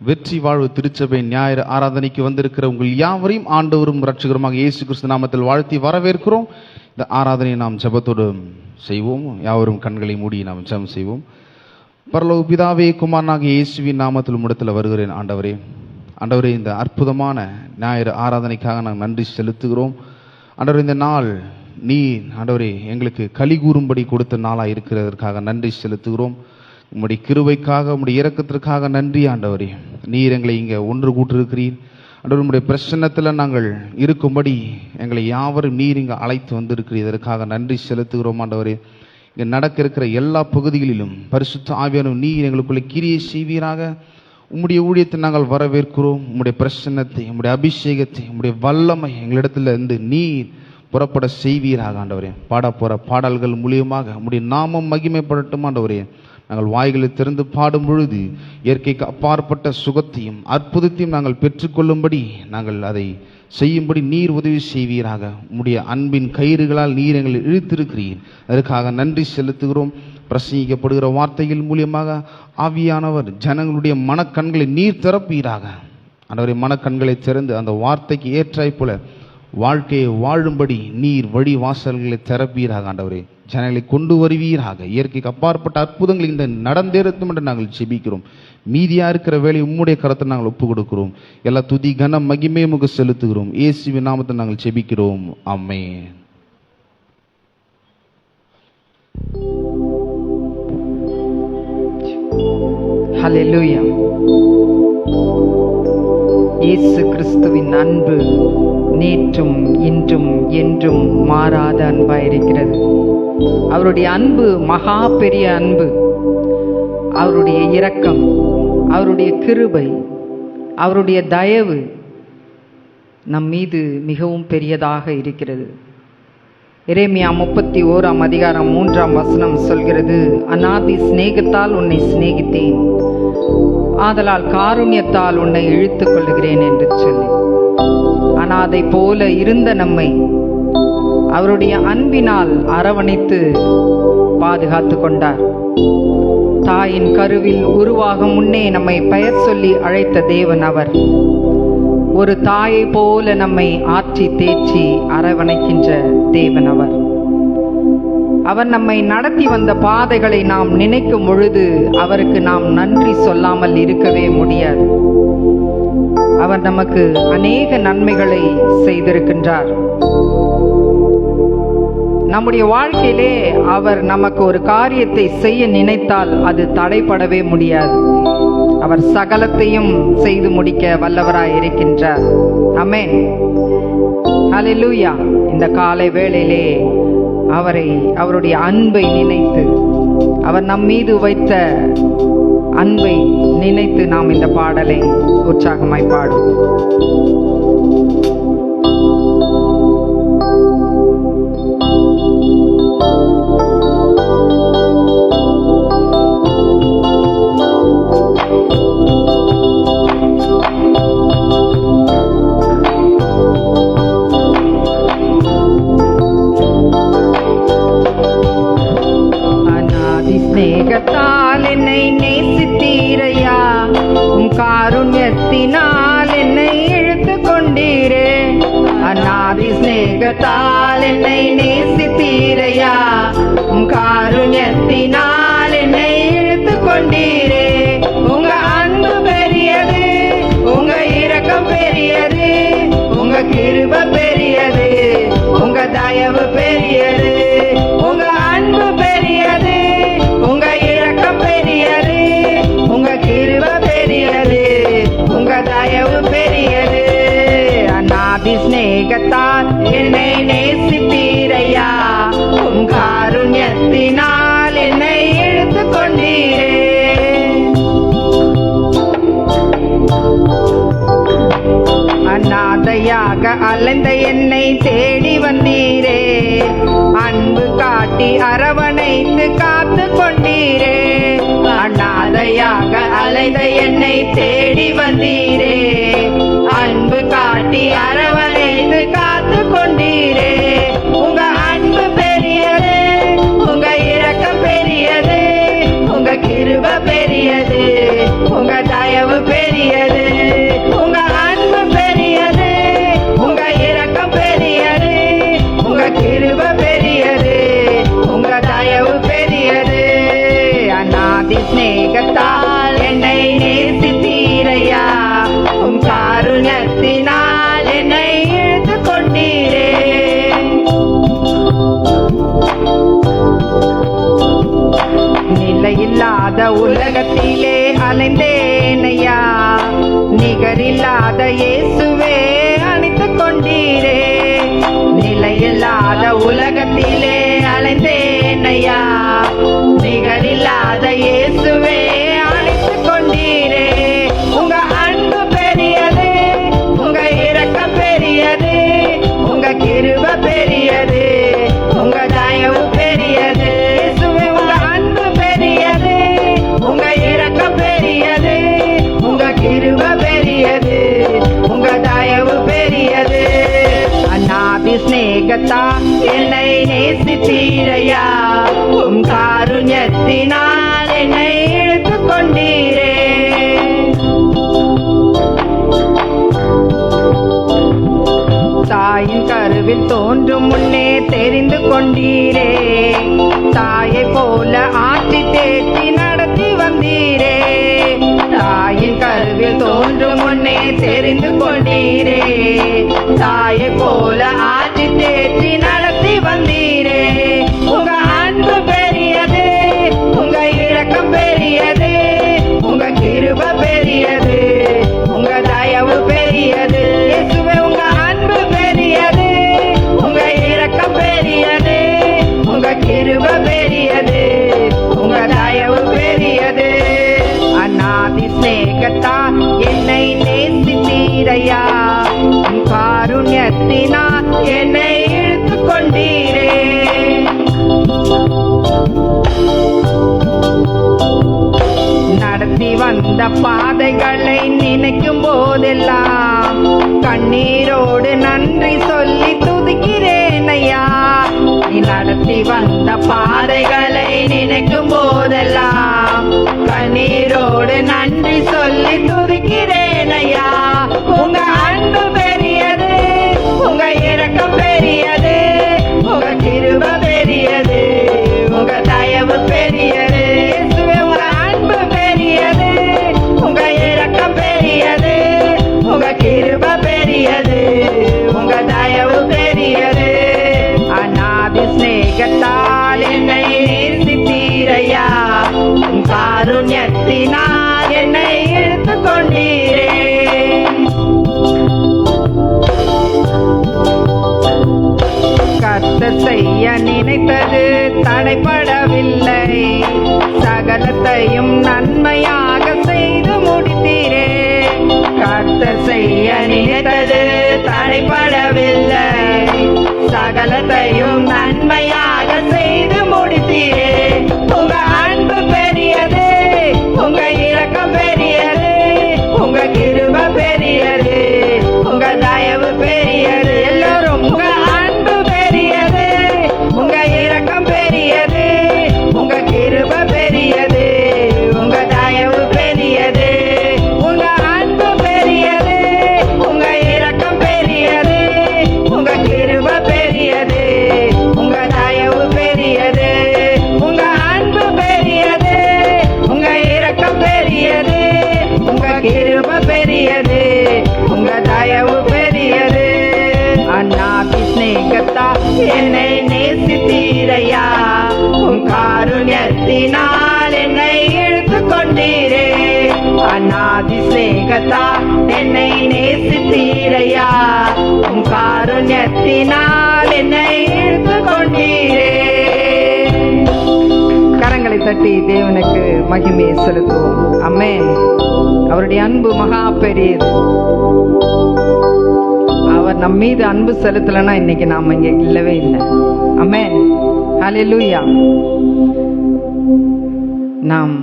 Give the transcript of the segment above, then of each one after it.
வெற்றி வாழ்வு திருச்சபை ஞாயிறு ஆராதனைக்கு வந்திருக்கிற உங்கள் யாவரையும் ஆண்டவரும் இரட்சகருமாக இயேசு கிறிஸ்து நாமத்தில் வாழ்த்தி வரவேற்கிறோம். இந்த ஆராதனையை நாம் ஜெபத்தோடு செய்வோம். யாவரும் கண்களை மூடி நாம் ஜெபம் செய்வோம். பரலோக பிதாவே, குமாரனாக இயேசுவின் நாமத்தில் உம்மிடத்தில் வருகிறேன். ஆண்டவரே, இந்த அற்புதமான ஞாயிறு ஆராதனைக்காக நாங்கள் நன்றி செலுத்துகிறோம். ஆண்டவரே, இந்த நாள் ஆண்டவரே எங்களுக்கு களி கூறும்படி கொடுத்த நாளாக இருக்கிறதற்காக நன்றி செலுத்துகிறோம். உம்முடைய கிருபைக்காக, உம்முடைய இரக்கத்திற்காக நன்றி. ஆண்டவரே, நீர் எங்களை இங்கே ஒன்று கூட்டிருக்கிறீர். ஆண்டவர், உம்முடைய பிரசன்னத்தில் நாங்கள் இருக்கும்படி எங்களை யாவரும் நீர் இங்கே அழைத்து வந்திருக்கிறீர். இதற்காக நன்றி செலுத்துகிறோம். ஆண்டவரே, இங்கே நடக்க இருக்கிற எல்லா பகுதிகளிலும் பரிசுத்த ஆவியானவர் நீர் எங்களுக்குள்ளே கிரியை செய்வீராக. உம்முடைய ஊழியத்தை நாங்கள் வரவேற்கிறோம். உம்முடைய பிரசன்னத்தை, உம்முடைய அபிஷேகத்தை, உம்முடைய வல்லமை எங்களிடத்தில் இருந்து நீர் புறப்பட செய்வீராக. ஆண்டவரே, பாட போகிற பாடல்கள் மூலியமாக உம்முடைய நாமம் மகிமைப்படட்டும். ஆண்டவரே, நாங்கள் வாய்களை திறந்து பாடும் பொழுது இயற்கைக்கு அப்பாற்பட்ட சுகத்தையும் அற்புதத்தையும் நாங்கள் பெற்றுக்கொள்ளும்படி, நாங்கள் அதை செய்யும்படி நீர் உதவி செய்வீராக. உம்முடைய அன்பின் கயிறுகளால் நீர் எங்களை இழுத்திருக்கிறீர். அதற்காக நன்றி செலுத்துகிறோம். பிரசங்கிக்கப்படுகிற வார்த்தைகள் மூலியமாக ஆவியானவர் ஜனங்களுடைய மனக்கண்களை நீர் திறப்பீராக. ஆண்டவரே, மனக்கண்களை திறந்து அந்த வார்த்தைக்கு ஏற்றாய் போல வாழ்க்கையை வாழும்படி நீர் வழி வாசல்களை திறப்பீராக. ஆண்டவரே, ஜனங்களை கொண்டு வருவீராக. இயற்கைக்கு அப்பாற்பட்ட அற்புதங்கள் இந்த நடந்தேறட்டும் என்று நாங்கள் செபிக்கிறோம். மீதியா இருக்கிற வேலை உம்முடைய கரத்தை நாங்கள் ஒப்புக் கொடுக்கிறோம். எல்லா துதி கன மகிமை உமக்கு செலுத்துகிறோம். இயேசுவின் நாமத்தை நாங்கள் செபிக்கிறோம். ஆமென். ஹல்லேலூயா. இயேசு கிறிஸ்துவின் அன்பு நேற்றும் இன்றும் என்றும் மாறாத அன்பாயிருக்கிறது. அவருடைய அன்பு மகா பெரிய அன்பு. அவருடைய இரக்கம், அவருடைய கிருபை, அவருடைய தயவு நம் மீது மிகவும் பெரியதாக இருக்கிறது. எரேமியா 31:3 சொல்கிறது, அநாதி சிநேகத்தால் உன்னை சிநேகித்தேன், ஆதலால் காருண்யத்தால் உன்னை இழுத்துக் கொள்ளுகிறேன் என்று சொல்லி, அநாதை போல இருந்த நம்மை அவருடைய அன்பினால் அரவணைத்து பாதுகாத்து கொண்டார். தாயின் கருவில் உருவாகும் முன்னே நம்மை பெயர் சொல்லி அழைத்த தேவன் அவர். ஒரு தாயை போல நம்மை ஆற்றி தேற்றி அரவணைக்கின்ற தேவன் அவர். அவர் நம்மை நடத்தி வந்த பாதைகளை நாம் நினைக்கும் பொழுது அவருக்கு நாம் நன்றி சொல்லாமல் இருக்கவே முடியாது. அவர் நமக்கு அநேக நன்மைகளை செய்திருக்கின்றார். நம்முடைய வாழ்க்கையிலே அவர் நமக்கு ஒரு காரியத்தை செய்ய நினைத்தால் அது தடைபடவே முடியாது. அவர் சகலத்தையும் செய்து முடிக்க வல்லவராய் இருக்கின்றார். ஆமென். ஹல்லேலூயா. இந்த காலை வேளையிலே அவருடைய அன்பை நினைத்து, அவர் நம் மீது வைத்த அன்பை நினைத்து நாம் இந்த பாடலை உற்சாகமாய் பாடுவோம். ஸ்நேகத்தால் என்னை நேசித்தீரையா, உம் காருண்யத்தினால் என்னை இழுத்து கொண்டீரே. அநாதி ஸ்நேகத்தால் என்னை நேசித்தீரையா, உம் காருண்யத்தினால் என்னை இழுத்து கொண்டீரே. உங்க அன்பு பெரியது, உங்க இரக்கம் பெரியது, உங்க கிருபை பெரியது, உங்க தயவு பெரியது. உங்க அன்பு பெரியது, உங்க இரக்கம் பெரியது, உங்க கிருபை பெரியது, உங்க தயவு பெரியது. அநாதி ஸ்நேகத்தால் என்னை நேசித்தீரையா, உம் காருண்யத்தினால் என்னை இழுத்து கொண்டீரே. அநாதையாக அலைந்த என்னை தேடி வந்தீரே, அன்பு காட்டி அரவணைத்து காத்து கொண்டீரே. அநாதையாக அலைந்த என்னை தேடி வந்தீரே, அன்பு காட்டி அரவணைத்து காத்து கொண்டீரே. உங்க அன்பு பெரியது, உங்க இரக்கம் பெரியது, உங்க கிருபை பெரியது, உங்க தயவு பெரியது. உலகத்திலே அலைந்தேனையா, நிகரில்லாத இயேசுவே அணைத்துக் கொண்டீரே. நிலையில்லாத உலகத்திலே அலைந்தேனையா, நிகரில்லாத இயேசுவே அணைத்துக் கொண்டீரே. உங்க அன்பு பெரியது, உங்க இரக்கம் பெரியது, உங்க கிருபை பெரியது, உங்க தயவு பெரியது. இயேசுவே உங்க அன்பு பெரியது, உங்க இரக்கம் பெரியது, உங்க கிருபை பெரியது, உங்க தயவு பெரியது. அநாதி ஸ்நேகத்தா என்னை நேசித்தீரையா, உம் காருண்யத்தினால் என்னை இழுத்துக் கொண்டீரே. தாயின் கருவில் தோன்றும் முன்னே தெரிந்து கொண்டீரே, தாயை போல ஆற்றி தேற்றி நடத்தி வந்தீரே. தாயின் கருவில் தோன்றும் முன்னே தெரிந்து கொண்டீரே, தாயை போல ஆற்றி தேற்றி நடத்தி வந்தீரே. உங்க அன்பு பெரியது, உங்க இரக்கம் பெரியது, உங்க கிருபை பெரியது, உங்க தயவு பெரியது. இயேசுவே உங்க அன்பு பெரியது, உங்க இரக்கம் பெரியது, உங்க கிருபை பெரியது, உங்க தயவு பெரியது. அநாதி ஸ்நேகத்தா என்னை நேசித்தீரையா, உம் காருண்யத்தினால் என்னை இழுத்துக் கொண்டீரே. நடத்தி வந்த பாதைகளை நினைக்கும் போதெல்லாம் கண்ணீரோடு நன்றி சொல்லி துதிக்கிறேன் ஐயா. நீ நடத்தி வந்த பாதைகளை நினைக்கும் போதெல்லாம் கண்ணீரோடு நன்றி சொல்லி துதிக்கிறேன் ஐயா. உங்க அன்பு பெரியது, உங்க இரக்கம் பெரியது, உங்க கிருபை பெரியது, உங்க தயவு பெரியது. இயேசுவே உங்க அன்பு பெரியது, உங்க இரக்கம் பெரியது, உங்க கிருபை பெரியது, உங்க தயவு பெரியது. அநாதி ஸ்நேகத்தால் என்னை நேசித்தீரையா, உம் காருண்யத்தினால் என்னை இழுத்துக் கொண்டீரே. கர்த்தர் செய்ய நினைத்தது தடைபடவில்லை, சகலத்தையும் நன்மையாக செய்து முடித்தீரே. கர்த்தர் செய்ய நினைத்தது தடைபடவில்லை, சகலத்தையும் நன்மையாக செய்து முடித்தீரே. உங்க அன்பு பெரியது, உங்க இரக்கம் பெரியது, உங்க கிருபை பெரியது, உங்க தயவு பெரியது. எல்லாரும் உங்க அன்பு பெரியது, உங்க இரக்கம் பெரியது, உங்க கிருபை பெரியது, உங்க தயவு பெரியது. உங்க அன்பு பெரியது, உங்க இரக்கம் பெரியது, உங்க கிருபை பெரியது, உங்க தயவு பெரியது. உங்க அன்பு பெரியது, உங்க இரக்கம் பெரியது, உங்க கிருபை பெரியது, உங்க தயவு பெரியது. அநாதி ஸ்நேகத்தா என்னை நேசித்தீரையா, உம் காருண்யத்தினால் என்னை இழுத்துக் கொண்டீரே. அநாதி ஸ்நேகத்தா என்னை நேசித்தீரையா, உம் காருண்யத்தினால் என்னை இழுத்துக் கொண்டீரே. கரங்களை தட்டி தேவனுக்கு மகிமையை செலுத்துவோம். ஆமென். அவருடைய அன்பு மகா பெரியது. அவர் நம் மீது அன்பு செலுத்தலைன்னா இன்னைக்கு நாம இங்க இல்லவே இல்லை. ஆமென். ஹல்லேலூயா. நாம்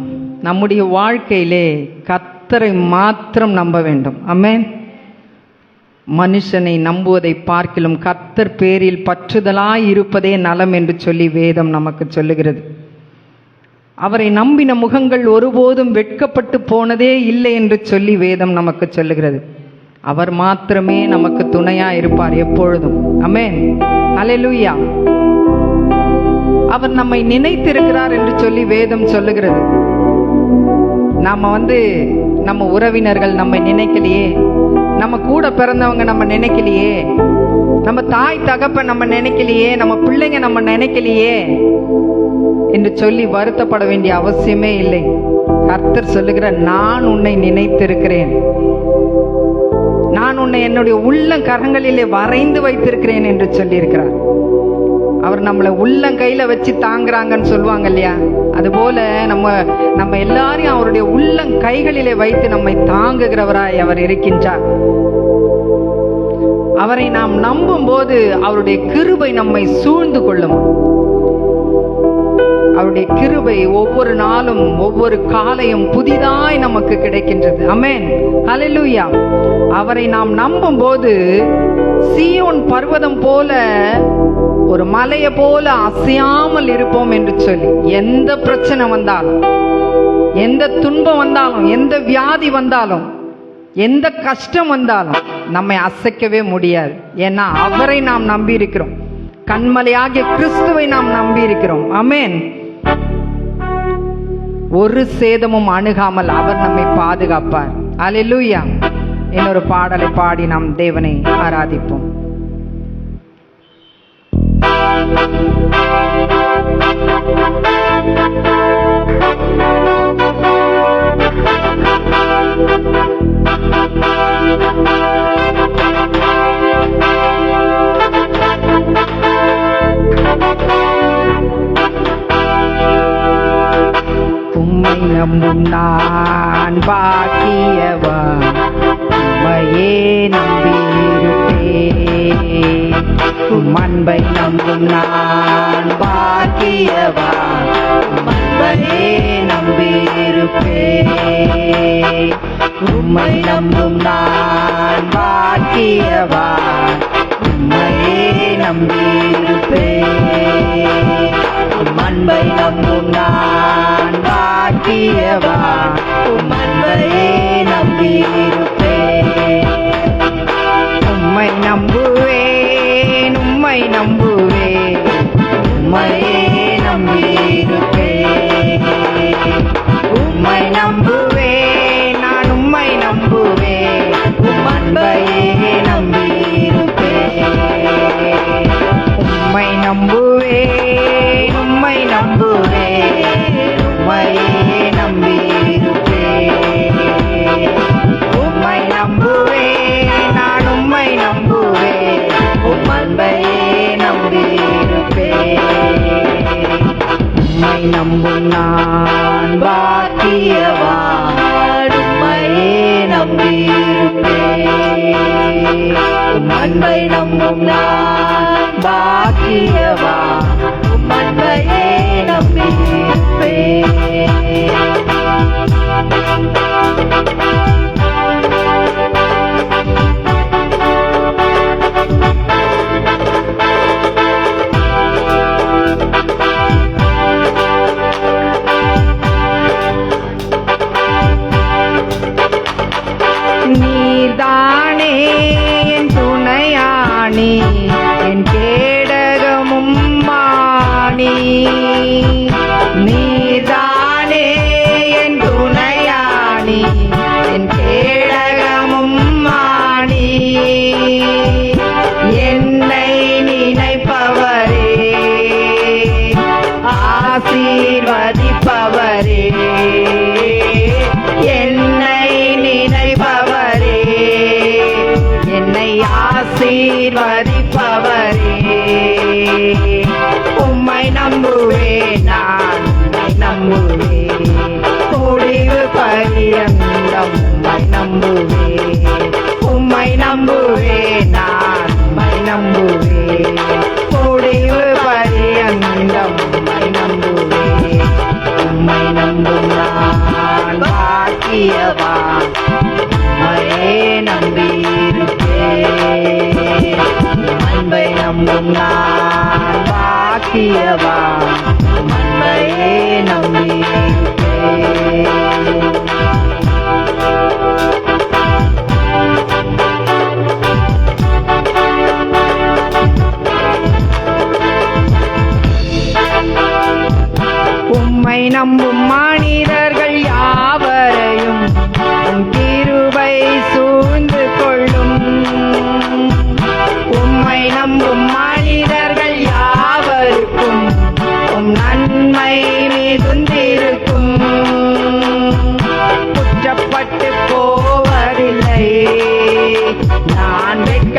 நம்முடைய வாழ்க்கையிலே கர்த்தரை மாத்திரம் நம்ப வேண்டும். ஆமென். மனுஷனை நம்புவதை பார்க்கிலும் கர்த்தர் பேரில் பற்றுதலாய் இருப்பதே நலம் என்று சொல்லி வேதம் நமக்கு சொல்லுகிறது. அவரை நம்பின முகங்கள் ஒருபோதும் வெட்கப்பட்டு போனதே இல்லை என்று சொல்லி வேதம் நமக்கு சொல்லுகிறது. அவர் மாத்திரமே நமக்கு துணையா இருப்பார் எப்பொழுதும். ஆமென். ஹல்லேலூயா. அவர் நம்மை நினைத்திருக்கிறார் என்று சொல்லி வேதம் சொல்லுகிறது. நாம நம்ம உறவினர்கள் நம்மை நினைக்கலையே, நம்ம கூட பிறந்தவங்க நம்ம நினைக்கலையே, நம்ம தாய் தகப்பன் நம்ம நினைக்கலையே, நம்ம பிள்ளைங்க நம்ம நினைக்கலையே என்று சொல்லி வருத்தப்பட வேண்டிய அவசியமே இல்லை. கர்த்தர் சொல்லுகிறார், நான் உன்னை நினைத்திருக்கிறேன், நான் உன்னை என்னுடைய உள்ளங்கரங்களிலே வரைந்து வைத்திருக்கிறேன் என்று சொல்லியிருக்கிறார். அவர் நம்மளை உள்ளங்கையில வச்சு தாங்குறாங்கன்னு சொல்லுவாங்க இல்லையா, அதுபோல நம்ம எல்லாரையும் அவருடைய உள்ளங்கைகளிலே வைத்து நம்மை தாங்குகிறவராய் அவர் இருக்கின்றார். அவரை நாம் நம்பும் போது அவருடைய கிருபை நம்மை சூழ்ந்து கொள்ளும். அவருடைய கிருபை ஒவ்வொரு நாளும் ஒவ்வொரு காலையும் புதிதாய் நமக்கு கிடைக்கின்றது. ஆமென், ஹல்லேலூயா. அவரை நாம் நம்பும் போது சீயோன் பர்வதம் போல, ஒரு மலையை போல அசையாமல் இருப்போம் என்று சொல்லி, எந்த பிரச்சனை வந்தாலும், எந்த துன்பம் வந்தாலும், எந்த வியாதி வந்தாலும், எந்த கஷ்டம் வந்தாலும் நம்மை அசைக்கவே முடியாது. ஏன்னா அவரை நாம் நம்பி இருக்கிறோம், கண்மலையாகிய கிறிஸ்துவை நாம் நம்பி இருக்கிறோம். ஆமென். ஒரு சேதமும் அணுகாமல் அவர் நம்மை பாதுகாப்பார். அல்லேலூயா. இன்னொரு பாடலை பாடி நாம் தேவனை ஆராதிப்போம். உம்மை நம்பும் நான் பாக்கியவான், உம்மையே நம்பியிருப்பேன். உம் அன்பை நம்பும் நான் பாக்கியவான், உம் அன்பையே நம்பியிருப்பேன். உம்மை நம்பும் நான் பாக்கியவான், உம்மையே நம்பியிருப்பேன். உம் அன்பை நம்பும் நான் பாக்கியவான், உம் அன்பையே நம்பியிருப்பேன். உம்மை நம்புவேன், உம்மை நம்புவேன், உம்மையே நம்பியிருப்பேன். உம்மை நம்புவேன், நான் உம்மை நம்புவேன், உம் அன்பையே நம்பியிருப்பேன். உம்மை நம்புவேன், உம்மை நம்புவேன், உம்மையே நம்பியிருப்பேன். உம்மை நம்புவேன், நான் உம்மை நம்புவேன், உம் அன்பையே நம்பியிருப்பேன். உம்மை நம்பும் நான் பாக்கியவான், உம்மையே நம்பியிருப்பேன். உம் அன்பை நம்பும் நான் பாக்கியவான், உம் அன்பையே நம்பியிருப்பேன். நீதானே என் துணையாணி, என் கேடகமும் மாணி. நீதானே என் துணையாணி, என் கேடகமும் மாணி. என்னை நினைப்பவரே, ஆசீர்வதிப்பவரே, என்னை நினைப்பவரே, என்னை ஆசீர்வதிப்பவரே. உம்மை நம்புவேன், நான் உம்மை நம்புவேன், முடிவு பரியந்தம் உம்மை நம்புவேன். உம்மை நம்புவேன், நான் உம்மை நம்புவேன், முடிவு பரியந்தம் உம்மை நம்புவேன். உம்மை நம்பும் நான் பாக்கியவான், உம்மையே நம்பியிருப்பேன். அன்பை நம்பும் நான் பாக்கியவான், உம்மையே நம்பியிருப்பேன். உம்மை நம்பும் மனிதர்கள் யாவரையும் உம் கிருபை சூழ்ந்து கொள்ளும். உம்மை நம்பும் மனிதர்கள் யாவருக்கும் உம் நன்மை மிகுந்தே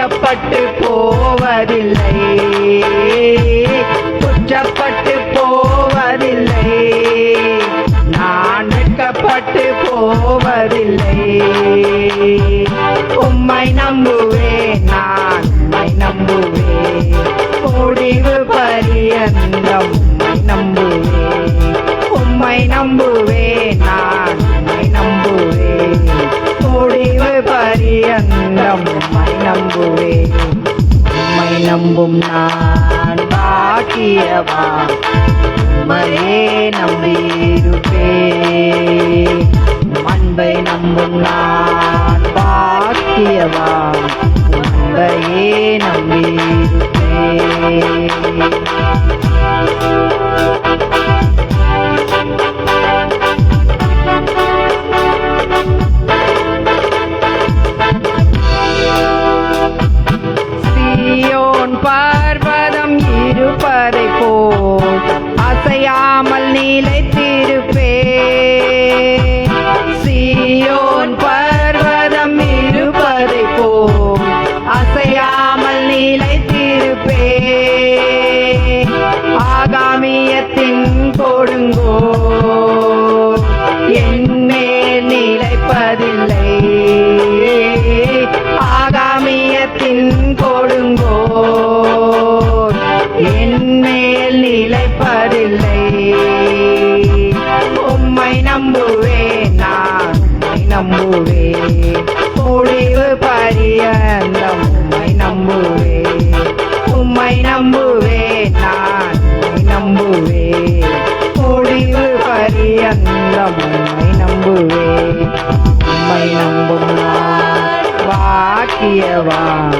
குற்றப்பட்டு போவதில்லை, குற்றப்பட்டு போவதில்லை, நான் வெட்கப்பட்டு போவதில்லை. உம்மை நம்புவேன், நான் உம்மை நம்புவேன், முடிவு பரியந்தம் உம்மை நம்புவேன். உம்மை நம்புவேன், நான் உம்மை நம்புவேன், முடிவு பரியந்தம் உம்மை நம்புவேன். உம்மை நம்பும் நான் பாக்கியவான், உம்மையே நம்பியிருப்பேன். அன்பை நம்பும் நான் பாக்கியவான், உம்மையே நம்பியிருப்பேன். சீயோன் பர்வதம் இருப்பதை போல் அசையாமல் நிலைத்திருப்பேன். சீயோன் பர்வதம் இருப்பதை போல் அசையாமல் நிலைத்திருப்பேன். ஆகாமியத்தின் கொடுங்கோ என்மேல் நிலைப்பதில்லை, ஆகாமியத்தின் கொடுங்கோ என்மேல் நிலைப்பதில்லை. உம்மை நம்புவேன், நான் உம்மை நம்புவேன், முடிவு பரியந்தம் உம்மை நம்புவேன். உம்மை நம்புவேன், நான் உம்மை நம்புவேன், முடிவு பரியந்தம் உம்மை நம்புவேன். உம்மை நம்பும் நான் பாக்கியவான்,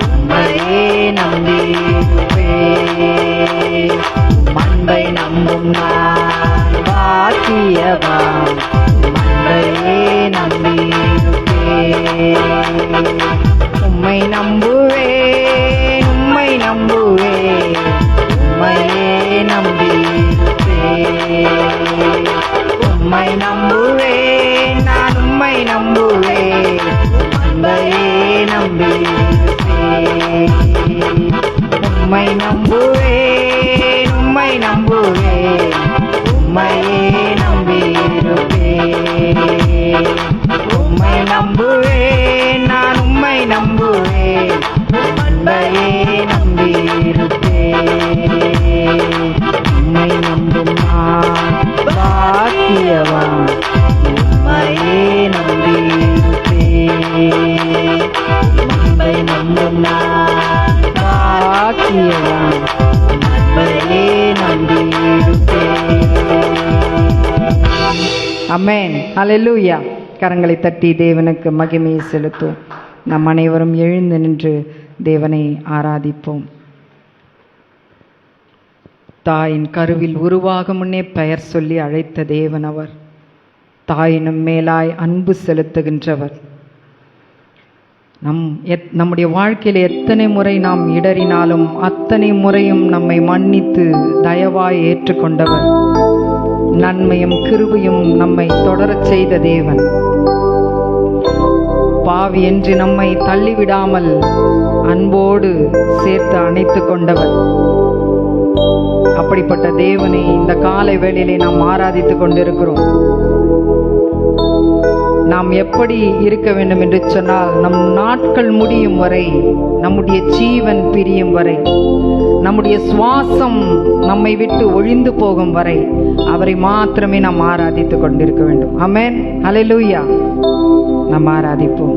உம்மையே நம்பியிருப்பேன். அன்பை நம்பும் நான் பாக்கியவான், உம்மையே நம்பியிருப்பேன். உம்மை நம்புவேன், உம்மை நம்புவேன், உம்மையே நம்பியிருப்பேன். உம்மை நம்புவேன், நான் உம்மை நம்புவேன், உம்மையே நம்பியிருப்பேன். உம்மை நம்புவேன், உம்மை நம்புவேன், உம்மையே நம்பியிருப்பேன். உம்மை நம்புவேன், நான் உம்மை நம்புவேன், உம்மையே நம்பியிருப்பேன். உம்மை நம்பும் நான் பாக்கியவான், உம்மையே நம்பியிருப்பேன். உம்மை நம்பும் நான் பாக்கியவான், உம்மையே நம்பியிருப்பேன். ஆமென், அல்லேலூயா. கரங்களை தட்டி தேவனுக்கு மகிமையை செலுத்துவோம். நம் அனைவரும் எழுந்து நின்று தேவனை ஆராதிப்போம். தாயின் கருவில் உருவாக முன்னே பெயர் சொல்லி அழைத்த தேவன் அவர். தாயினும் மேலாய் அன்பு செலுத்துகின்றவர். நம்முடைய வாழ்க்கையில் எத்தனை முறை நாம் இடறினாலும் அத்தனை முறையும் நம்மை மன்னித்து தயவாய் ஏற்றுக்கொண்டவர். நன்மையும் கிருபையும் நம்மை தொடரச் செய்த தேவன். பாவி என்று நம்மை தள்ளிவிடாமல் அன்போடு சேர்த்து அணைத்து கொண்டவர். அப்படிப்பட்ட தேவனை இந்த காலை வேளையிலே நாம் ஆராதித்துக் கொண்டிருக்கிறோம். நாம் எப்படி இருக்க வேண்டும் என்று சொன்னால், நம் நாட்கள் முடியும் வரை, நம்முடைய ஜீவன் பிரியும் வரை, நம்முடைய சுவாசம் நம்மை விட்டு ஒழிந்து போகும் வரை அவரை மாத்திரமே நாம் ஆராதித்துக் கொண்டிருக்க வேண்டும். ஆமென், அல்லேலூயா. நாம் ஆராதிப்போம்.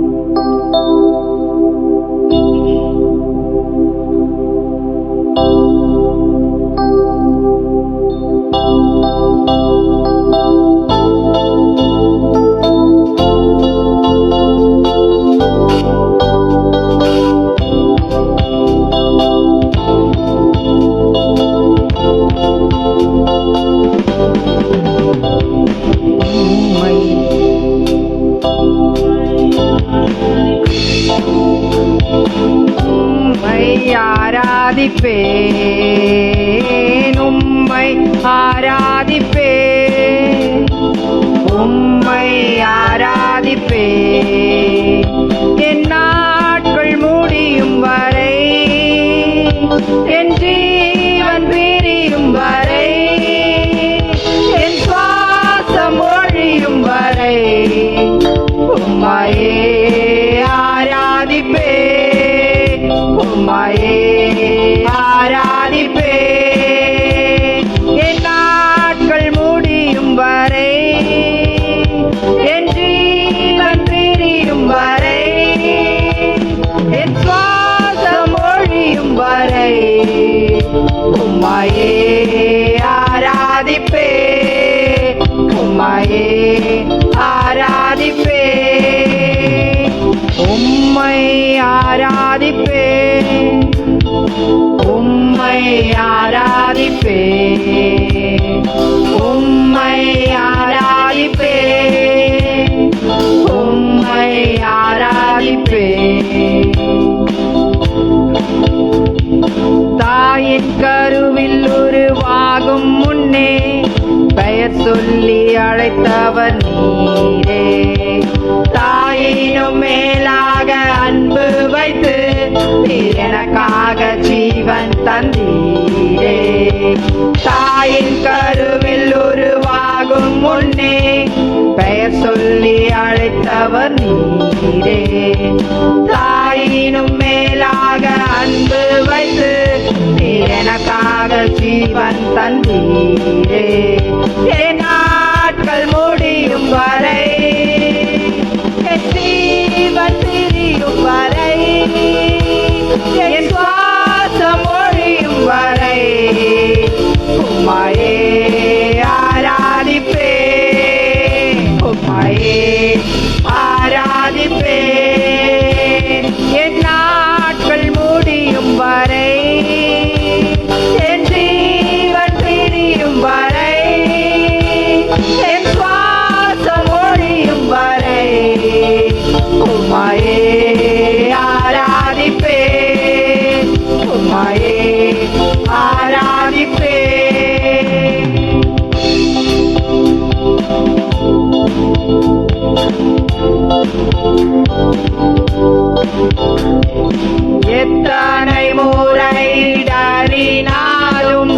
ஆராதிப்பேன், உம்மை ஆராதிப்பேன், உம்மை ஆராதிப்பேன். என் நாட்கள் முடியும் ஆராதிப்பேன், உம்மை ஆராதிப்பேன், உம்மை ஆராதிப்பேன். தாயின் கருவில் உருவாகும் முன்னே பெயர் சொல்லி அழைத்தவர் நீரே. தாயினும் மேலாக அன்பு வைத்து நீர் எனக்காக ஜீவன் தந்தீரே. தாயின் கருவில் உருவாகும் முன்னே பெயர் சொல்லி அழைத்தவர் நீரே. தாயினும் மேலாக அன்பு வைத்து நீர் எனக்காக ஜீவன் தந்தீரே. என் நாட்கள் முடியும் வரை, என் ஜீவன் பிரியும் வரை, என் சுவாசம் ஒழியும் வரை உம்மையே ஆராதிப்பேன், உம்மையே ஆராதிப்பேன். என் நாட்கள் முடியும் வரை, என் ஜீவன் பிரியும் வரை, என் சுவாசம் ஒழியும் வரை உம்மையே ஆராதிப்பேன், உம்மையே ஆராதிப்பேன். எத்தனை முறை இடறினாலும்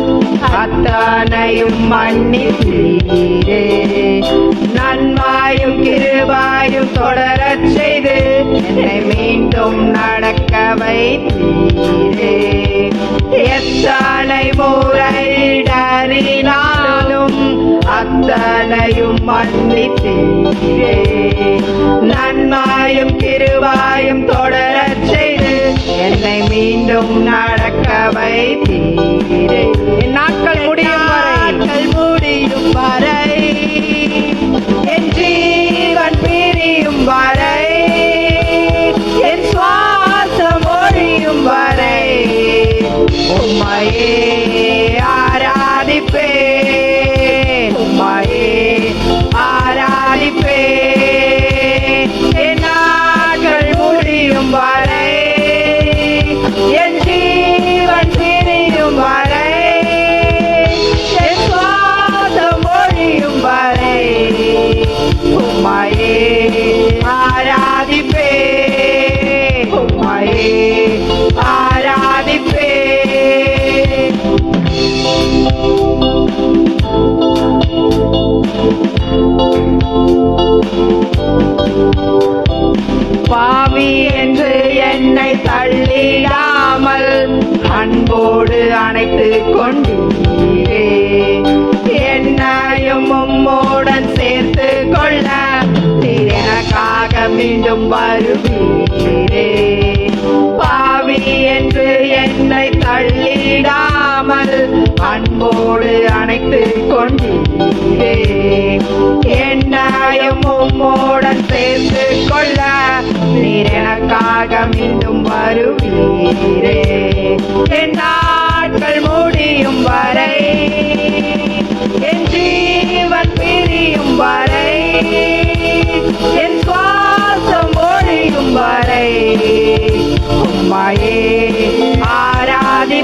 அத்தனையும் மன்னித்தீரே. நன்மாயும் கிருபாயும் தொடரச் செய்து என்னை மீண்டும் நடக்க வைத்தீரே. எத்தனை முறை இடறினாலும் அத்தனையும் மன்னித்தீரே. நன்மாயும் கிருபாயும் தொடரச் செய்து என்னை மீண்டும் நடக்க வைத்தீரே. என் நாட்கள் முடியும் வரை, என் ஜீவன் பிரியும் வரை, என் சுவாசம் ஒழியும் வரை உம்மையே ஆராதிப்பேன், உம்மையே ஆராதிப்பேன். என் நாட்கள் முடியும் வரை, என் ஜீவன் பிரியும் வரை, என் சுவாசம் ஒழியும் வரை உம்மையே ஆராதிப்பேன், உம்மையே ஆராதிப்பேன். பாவி என்று என்னை தள்ளிடாமல் அன்போடு அணைத்து கொண்டீரே. என்னையும் உம்மோடன் சேர்த்து கொள்ள நீர் எனக்காக மீண்டும் வருவீரே. பாவி என்று என்னை தள்ளிடாமல் அன்போடு அணைத்து கொண்டீரே. என்னையும் உம்மோடன் சேர்த்து கொள்ள நீர் எனக்காக மீண்டும் வருவீரே. என் நாட்கள் முடியும் வரை, என் ஜீவன் பிரியும் வரை, என் சுவாசம் ஒழியும் வரை உம்மையே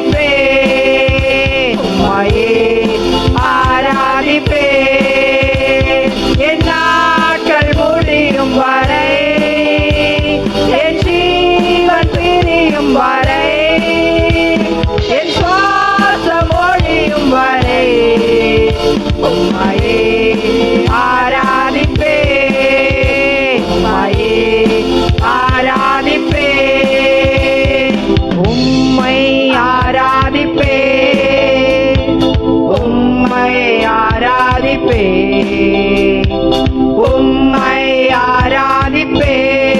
ஆராதிப்பேன், உம்மையே ஆராதிப்பேன். என் நாட்கள் முடியும் வரை, என் ஜீவன் பிரியும் வரை, என் சுவாசம் ஒழியும் வரை உம்மையே ஆராதிப்பேன், உம்மையே ஆராதிப்பேன், உம்மை ஆராதிப்பேன், உம்மை ஆராதிப்பேன், உம்மை ஆராதிப்பேன்,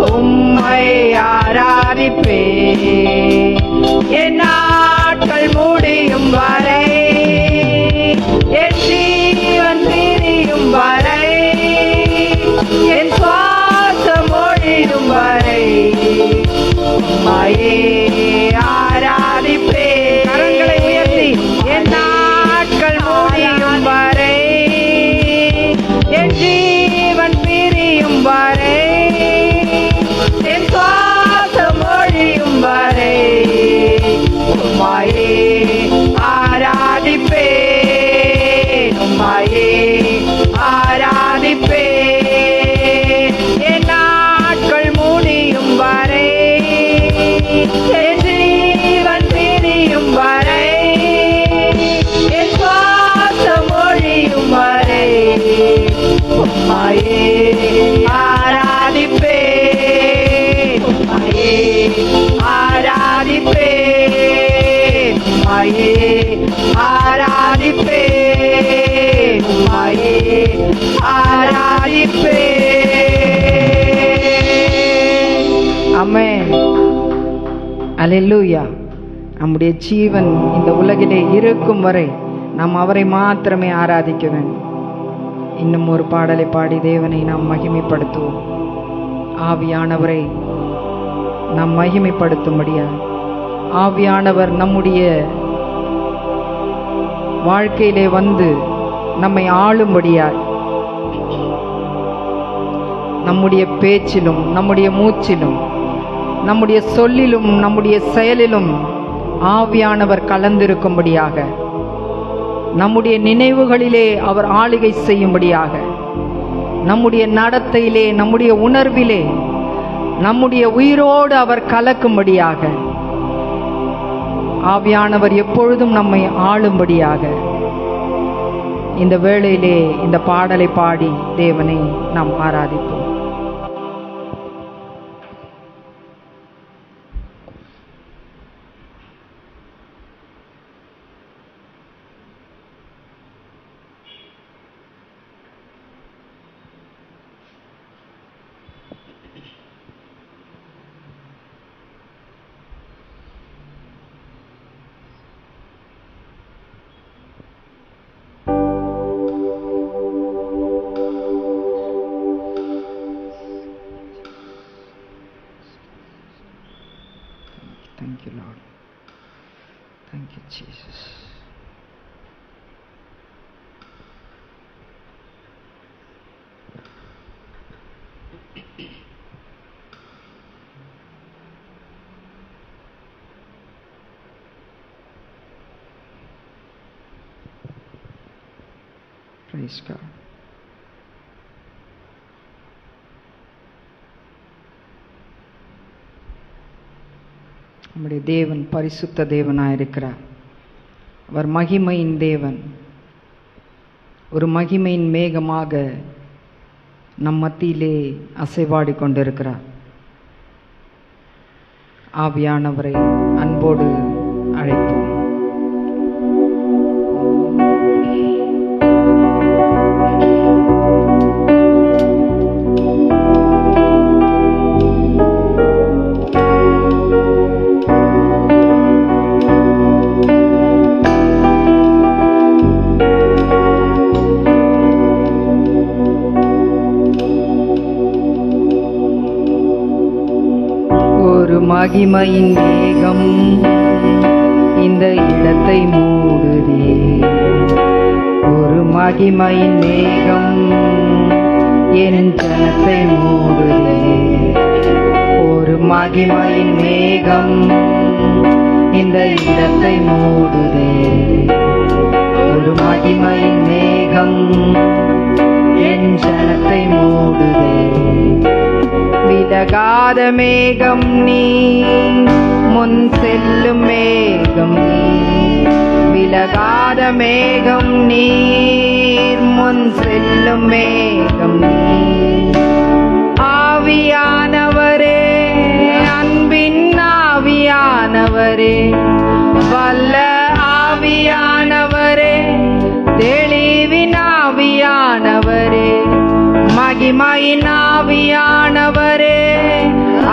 உம்மை ஆராதிப்பேன். என் நாட்கள் முடியும் வரை, என் ஜீவன் பிரியும் வரை, என் சுவாசம் ஒழியும் வரை உம்மையே ஆராதிப்பேன், அல்லேலூயா. நம்முடைய ஜீவன் இந்த உலகிலே இருக்கும் வரை நாம் அவரை மாத்திரமே ஆராதிக்க வேண்டும். இன்னும் ஒரு பாடலை பாடி தேவனை நாம் மகிமைப்படுத்துவோம். ஆவியானவரை நாம் மகிமைப்படுத்தும்படியா, ஆவியானவர் நம்முடைய வாழ்க்கையிலே வந்து நம்மை ஆளும்படியாய், நம்முடைய பேச்சிலும் நம்முடைய மூச்சிலும் நம்முடைய சொல்லிலும் நம்முடைய செயலிலும் ஆவியானவர் கலந்திருக்கும்படியாக, நம்முடைய நினைவுகளிலே அவர் ஆளுகை செய்யும்படியாக, நம்முடைய நடத்தையிலே நம்முடைய உணர்விலே நம்முடைய உயிரோடு அவர் கலக்கும்படியாக, ஆவியானவர் எப்பொழுதும் நம்மை ஆளும்படியாக இந்த வேளையிலே இந்த பாடலை பாடி தேவனை நாம் ஆராதிப்போம். Thank you, Lord. Thank you, Jesus. Praise God. நம்முடைய தேவன் பரிசுத்த தேவனாயிருக்கிறார். அவர் மகிமையின் தேவன். ஒரு மகிமையின் மேகமாக நம் மத்தியிலே அசைவாடி கொண்டிருக்கிறார். ஆவியானவரை அன்போடு அழைப்போம். மகிமையின் மேகம் இந்த இடத்தை மூடுதே. ஒரு மகிமையின் மேகம் என் ஜனத்தை மூடுதே. ஒரு மகிமையின் மேகம் இந்த இடத்தை மூடுதே. ஒரு மகிமையின் மேகம் என் ஜனத்தை மூடுதே. விலகாத மேகம் நீ, முன் செல்லும் மேகம் நீ. விலகாத மேகம் நீர், முன் செல்லும் மேகம் நீ. ஆவியானவரே, அன்பின் ஆவியானவரே, வல்ல ஆவியானவரே, தெளிவின் ஆவியானவரே, மகிமையின் ஆவியானவரே,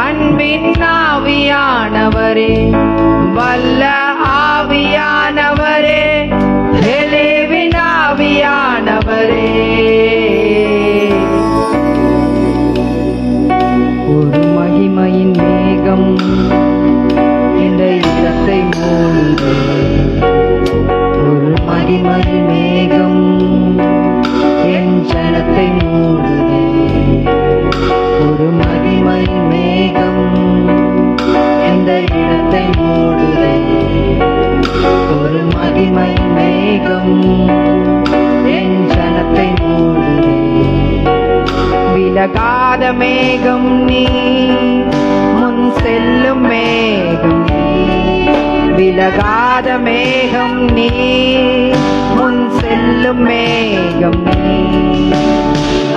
அன்பின் ஆவியானவரே, வல்ல ஆவியானவரே, தெளிவின் ஆவியானவரே. ஒரு மகிமையின் மேகம் இந்த இடத்தை மூடுதே. ஒரு மகிமையின் மேகம் என் ஜனத்தை மூடுதே. ஒரு மகிமையின் மேகம் இந்த இடத்தை மூடுதே. ஒரு மகிமையின் மேகம் என் ஜனத்தை மூடுதே. விலகாத மேகம் நீ, முன் செல்லும் மேகம் நீ. விலகாத மேகம் நீ, முன் செல்லும் மேகம் நீ.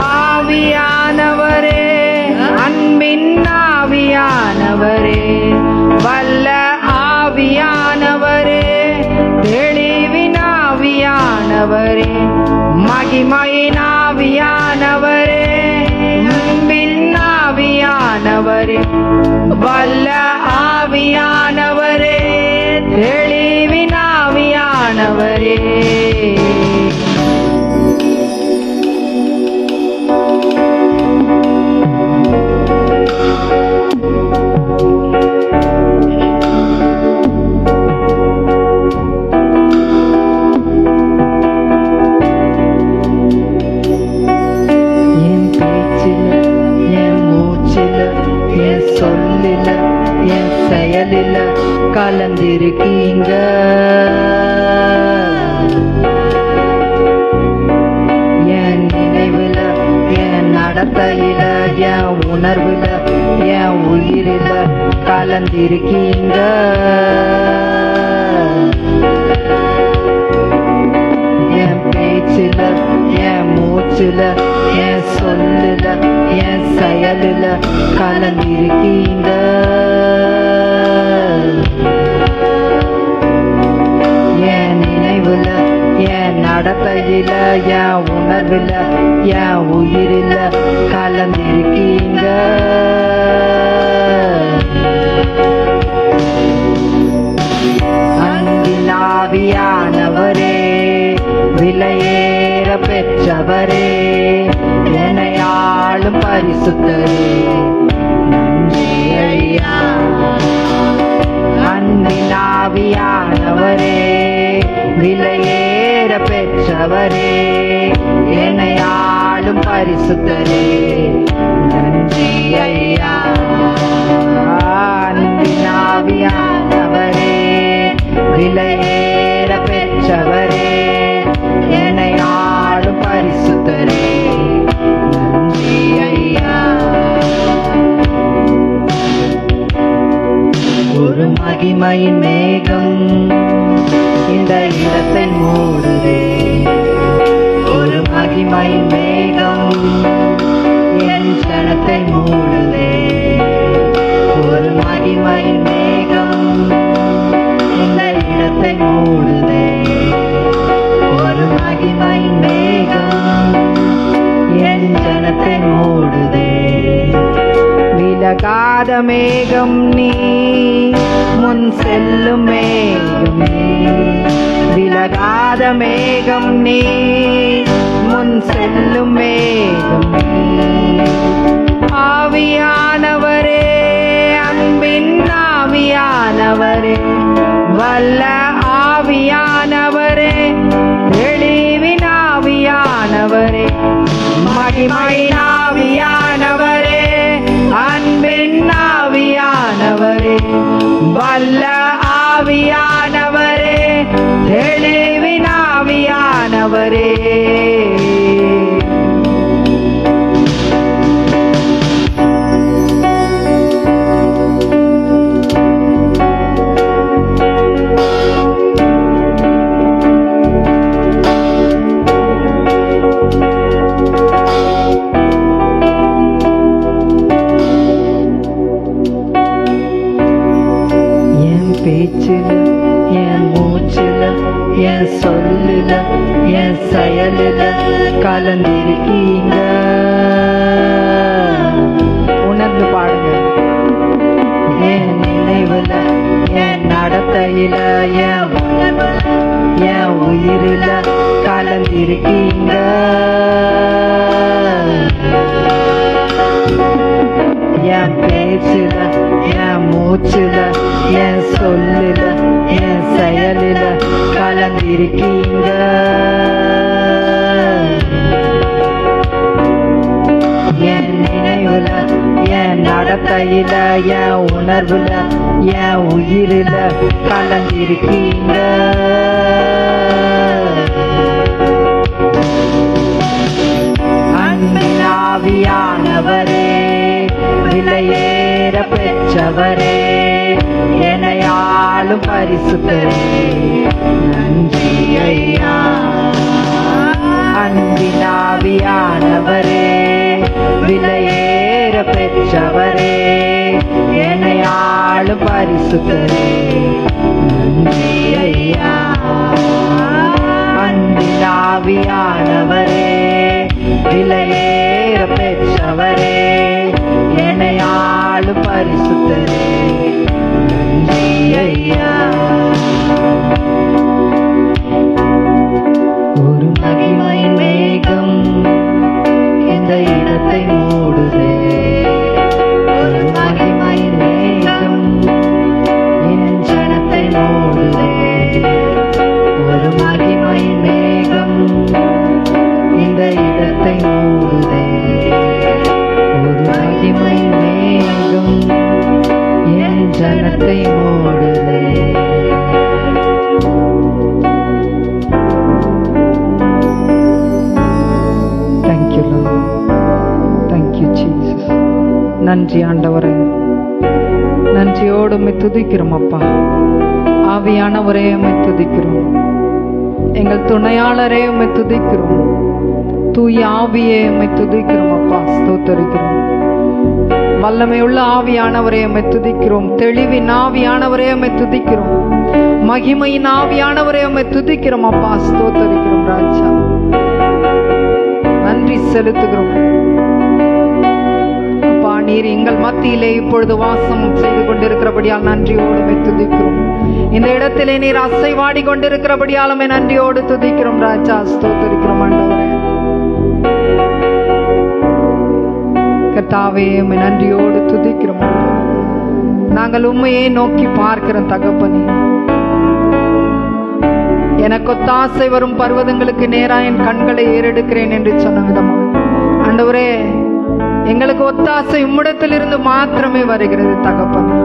ஆவியானவரே, அன்பின் ஆவியானவரே, வல்ல ஆவியானவரே, தெளிவின் ஆவியானவரே, மகிமையின் ஆவியானவரே, அன்பின் ஆவியானவரே, வல்ல ஆவியானவரே, என் பேச்சில, என் மூச்சில, என் சொல்லில, என் செயலில கலந்திருக்கீங்க. என் நினைவுல, என் நடத்தையில, என் உணர்வுல, என் உயிரில கலந்திருக்கீங்க. என் பேச்சில, என் மூச்சில, என் சொல்லுல, என் செயலுல கலந்திருக்கீங்க. என் நினைவுல, என் நடத்தையில, என் உணர்வுல, என் உயிரில கலந்திருக்கீங்க. அன்பின் ஆவியானவரே, விலையேற பெற்றவரே, என்னையாளும் பரிசுத்தரே, நன்றி ஐயா. அன்பின் ஆவியானவரே, விலையேற பெற்றவரே, என்னையாளும் பரிசுத்தரே, நன்றி ஐயா. அன்பின் ஆவியானவரே, விலையேற பெற்றவரே, என்னை ஆளும் பரிசுத்தரே, நன்றி ஐயா. ஒரு மகிமையின் மேகம் இந்த இடத்தை மூடுதே. ஒரு மகிமையின் மேகம் என் ஜனத்தை மூடுதே. ஒரு மகிமையின் மேகம் இந்த இடத்தை மூடுதே. ஒரு மகிமையின் மேகம் என் ஜனத்தை மூடுதே. விலகாத மேகம் நீ, முன் செல்லும் மேகம் நீ. விலகாத மேகம் நீ, முன் செல்லும் மேகம் நீ. ஆவியானவரே, அன்பின் ஆவியானவரே, வல்ல ஆவியானவரே, எளிவின் ஆவியானவரே, மகிமையின் ஆவியானவரே, அன்பின் ஆவியானவரே, வல்ல ஆவியானவரே, எளிவின் ஆவியானவரே. பேச்சில, என் மூச்சில, என் சொல்லில, என் செயலில கலந்திருக்கீங்க. உணர்ந்து பாடுங்க. என் நினைவுல, என் நடத்தையில, என் உணர்வுல, என் உயிரில கலந்திருக்கீங்க. என் பேச்சில, என் மூச்சில, என் சொல்லில, என் செயலில கலந்திருக்கீங்க. என் நினைவுல, என் நடத்தையில, என் உணர்வுல, என் உயிரில கலந்திருக்கீங்க. அன்பின் ஆவியானவரே, விலையேற பெற்றவரே, என்னை ஆளும் பரிசுத்தரே, நன்றி ஐயா. அன்பின் ஆவியானவரே, விலையேற பெற்றவரே, என்னை ஆளும் பரிசுத்தரே, நன்றி ஐயா. அன்பின் ஆவியானவரே, விலையேற பெற்றவரே, என்னை ஆளும் பரிசுத்தரே, நன்றி ஐயா. மூடுதே, ஒரு மகிமை மேகம் என் ஜனத்தை மூடுதே, ஒரு மகிமை மேகம் இந்த இடத்தை மூடுதே, ஒரு மகிமை மேகம் என் ஜனத்தை மூடுதே. Thank you, Lord. Thank you, Jesus. நன்றி ஆண்டவரே, நன்றியோடு உம்மை துதிக்கிறோம் அப்பா. ஆவியானவரே உம்மை துதிக்கிறோம், எங்கள் துணையாளரே உம்மை துதிக்கிறோம், தூய ஆவியே உம்மை துதிக்கிறோம் அப்பா, ஸ்தோத்தரிக்கிறோம். வல்லமையுள்ள ஆவியானவரே உம்மை துதிக்கிறோம், தெளிவின் ஆவியானவரே உம்மை துதிக்கிறோம், மகிமையின் ஆவியானவரே உம்மை துதிக்கிறோம் அப்பா, ஸ்தோத்தரிக்கிறோம் ராஜா. நன்றி செலுத்துகிறோம் அப்பா, நீர் எங்கள் மத்தியிலே இப்பொழுது வாசம் செய்து கொண்டிருக்கிறபடியால் நன்றியோடு உம்மை துதிக்கிறோம். இந்த இடத்திலே நீர் அசைவாடி கொண்டிருக்கிறபடியால் உம்மை நன்றியோடு துதிக்கிறோம் ராஜா, ஸ்தோத்தரிக்கிறோம் ஆண்டவரே. கர்த்தாவே உம்மை நன்றியோடு துதிக்கிறோம். நாங்கள் உம்மையே நோக்கி பார்க்கிறோம் தகப்பனே. எனக்கு ஒத்தாசை வரும் பர்வதங்களுக்கு நேராக என் கண்களை ஏறெடுக்கிறேன் என்று சொன்ன விதமாக ஆண்டவரே, எங்களுக்கு ஒத்தாசை உம்மிடத்திலிருந்து மாத்திரமே வருகிறது தகப்பனே.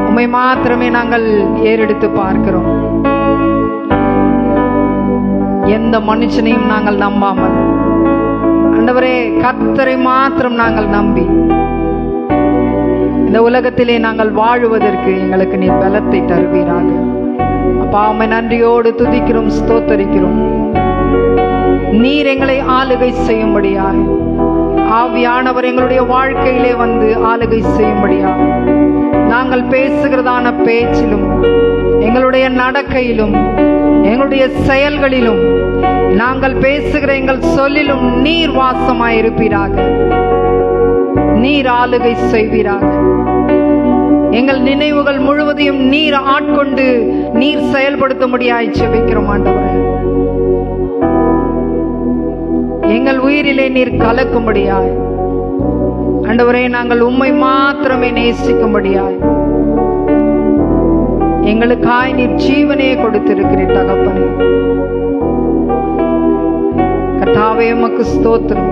உம்மை மாத்திரமே நாங்கள் ஏறெடுத்து பார்க்கிறோம். எந்த மனுஷனையும் நாங்கள் நம்பாமல் ஆண்டவரே, கர்த்தரை மாத்திரம் நாங்கள் நம்பி இந்த உலகத்திலே நாங்கள் வாழுவதற்கு எங்களுக்கு நீர் பலத்தை தருவீராக அப்பா. உம்மை நன்றியோடு துதிக்கிறோம், ஸ்தோத்தரிக்கிறோம். நீர் எங்களை ஆளுகை செய்யும்படியாக ஆவியானவர் எங்களுடைய வாழ்க்கையிலே வந்து ஆளுகை செய்யும்படியாக நாங்கள் பேசுகிறதான பேச்சிலும், எங்களுடைய நடக்கையிலும், எங்களுடைய செயல்களிலும், நாங்கள் பேசுகிற எங்கள் சொல்லிலும் நீர் வாசமாயிருப்பீராக, நீர் ஆளுகை செய்வீராக. எங்கள் நினைவுகள் முழுவதையும் நீர் ஆட்கொண்டு நீர் செயல்படுத்தும்படியாய் ஜெபிக்கிறோம் ஆண்டவரே. எங்கள் உயிரிலே நீர் கலக்கும்படியாய் ஆண்டவரே, நாங்கள் உம்மை மாத்திரமே நேசிக்கும்படியாய் எங்களுக்காய் நீர் ஜீவனையே கொடுத்திருக்கிறீர் தகப்பனே. கர்த்தாவே உமக்கு ஸ்தோத்திரம்.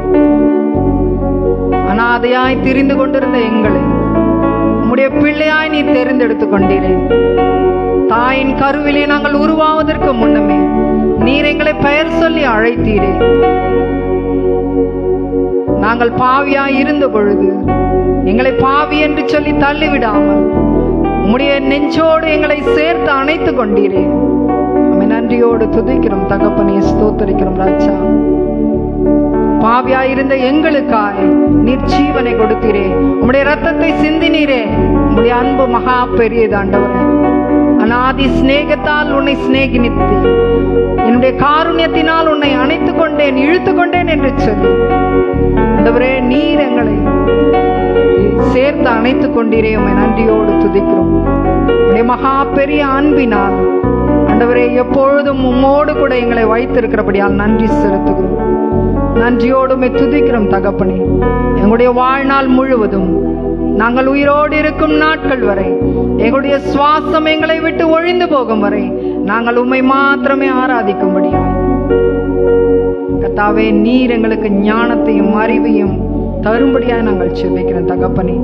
அனாதையாய் திரிந்து கொண்டிருந்த எங்களை உம்முடைய பிள்ளையாய் நீ தெரிந்தெடுத்துக் கொண்டீரே. தாயின் கருவிலே நாங்கள் உருவாவதற்கு முன்னமே நீர் எங்களை பெயர் சொல்லி அழைத்தீரே. நாங்கள் பாவியாய் இருந்த பொழுது எங்களை பாவி என்று சொல்லி தள்ளிவிடாமல் உம்முடைய நெஞ்சோடு எங்களை சேர்த்து அணைத்துக் கொண்டீரே. உம்மை நன்றியோடு துதிக்கிறோம் தகப்பனே, ஸ்தோத்தரிக்கிறோம் ராஜா. பாவியாய் இருந்த எங்களுக்காய் நீர் ஜீவனை கொடுத்தீரே, உம்முடைய ரத்தத்தை சிந்தினீரே. உம்முடைய அன்பு மகா பெரியது ஆண்டவரே. அநாதி சிநேகத்தால் உன்னை சிநேகினித்து என்னுடைய காருண்யத்தினால் உன்னை அணைத்துக் கொண்டேன், இழுத்து கொண்டேன் என்று சொல்லி ஆண்டவரே, நீர் எங்களை சேர்த்து அணைத்துக் கொண்டீரே. உம்மை நன்றியோடு துதிக்கிறோம். உம்முடைய மகா பெரிய அன்பினால் ஆண்டவரே, எப்பொழுதும் உம்மோடு கூட எங்களை வைத்திருக்கிறபடியால் நன்றி செலுத்துகிறோம். நன்றியோடுமே துதிக்கிறோம் தகப்பனே. எங்களுடைய வாழ்நாள் முழுவதும் நாங்கள் உயிரோடு இருக்கும் நாட்கள் வரை, எங்களுடைய சுவாசம் எங்களை விட்டு ஒழிந்து போகும் வரை நாங்கள் உம்மை மாத்திரமே ஆராதிக்கும்படியாய் கர்த்தாவே, நீர் எங்களுக்கு ஞானத்தையும் அறிவையும் தரும்படியாய் நாங்கள் ஜெபிக்கிறோம் தகப்பனே.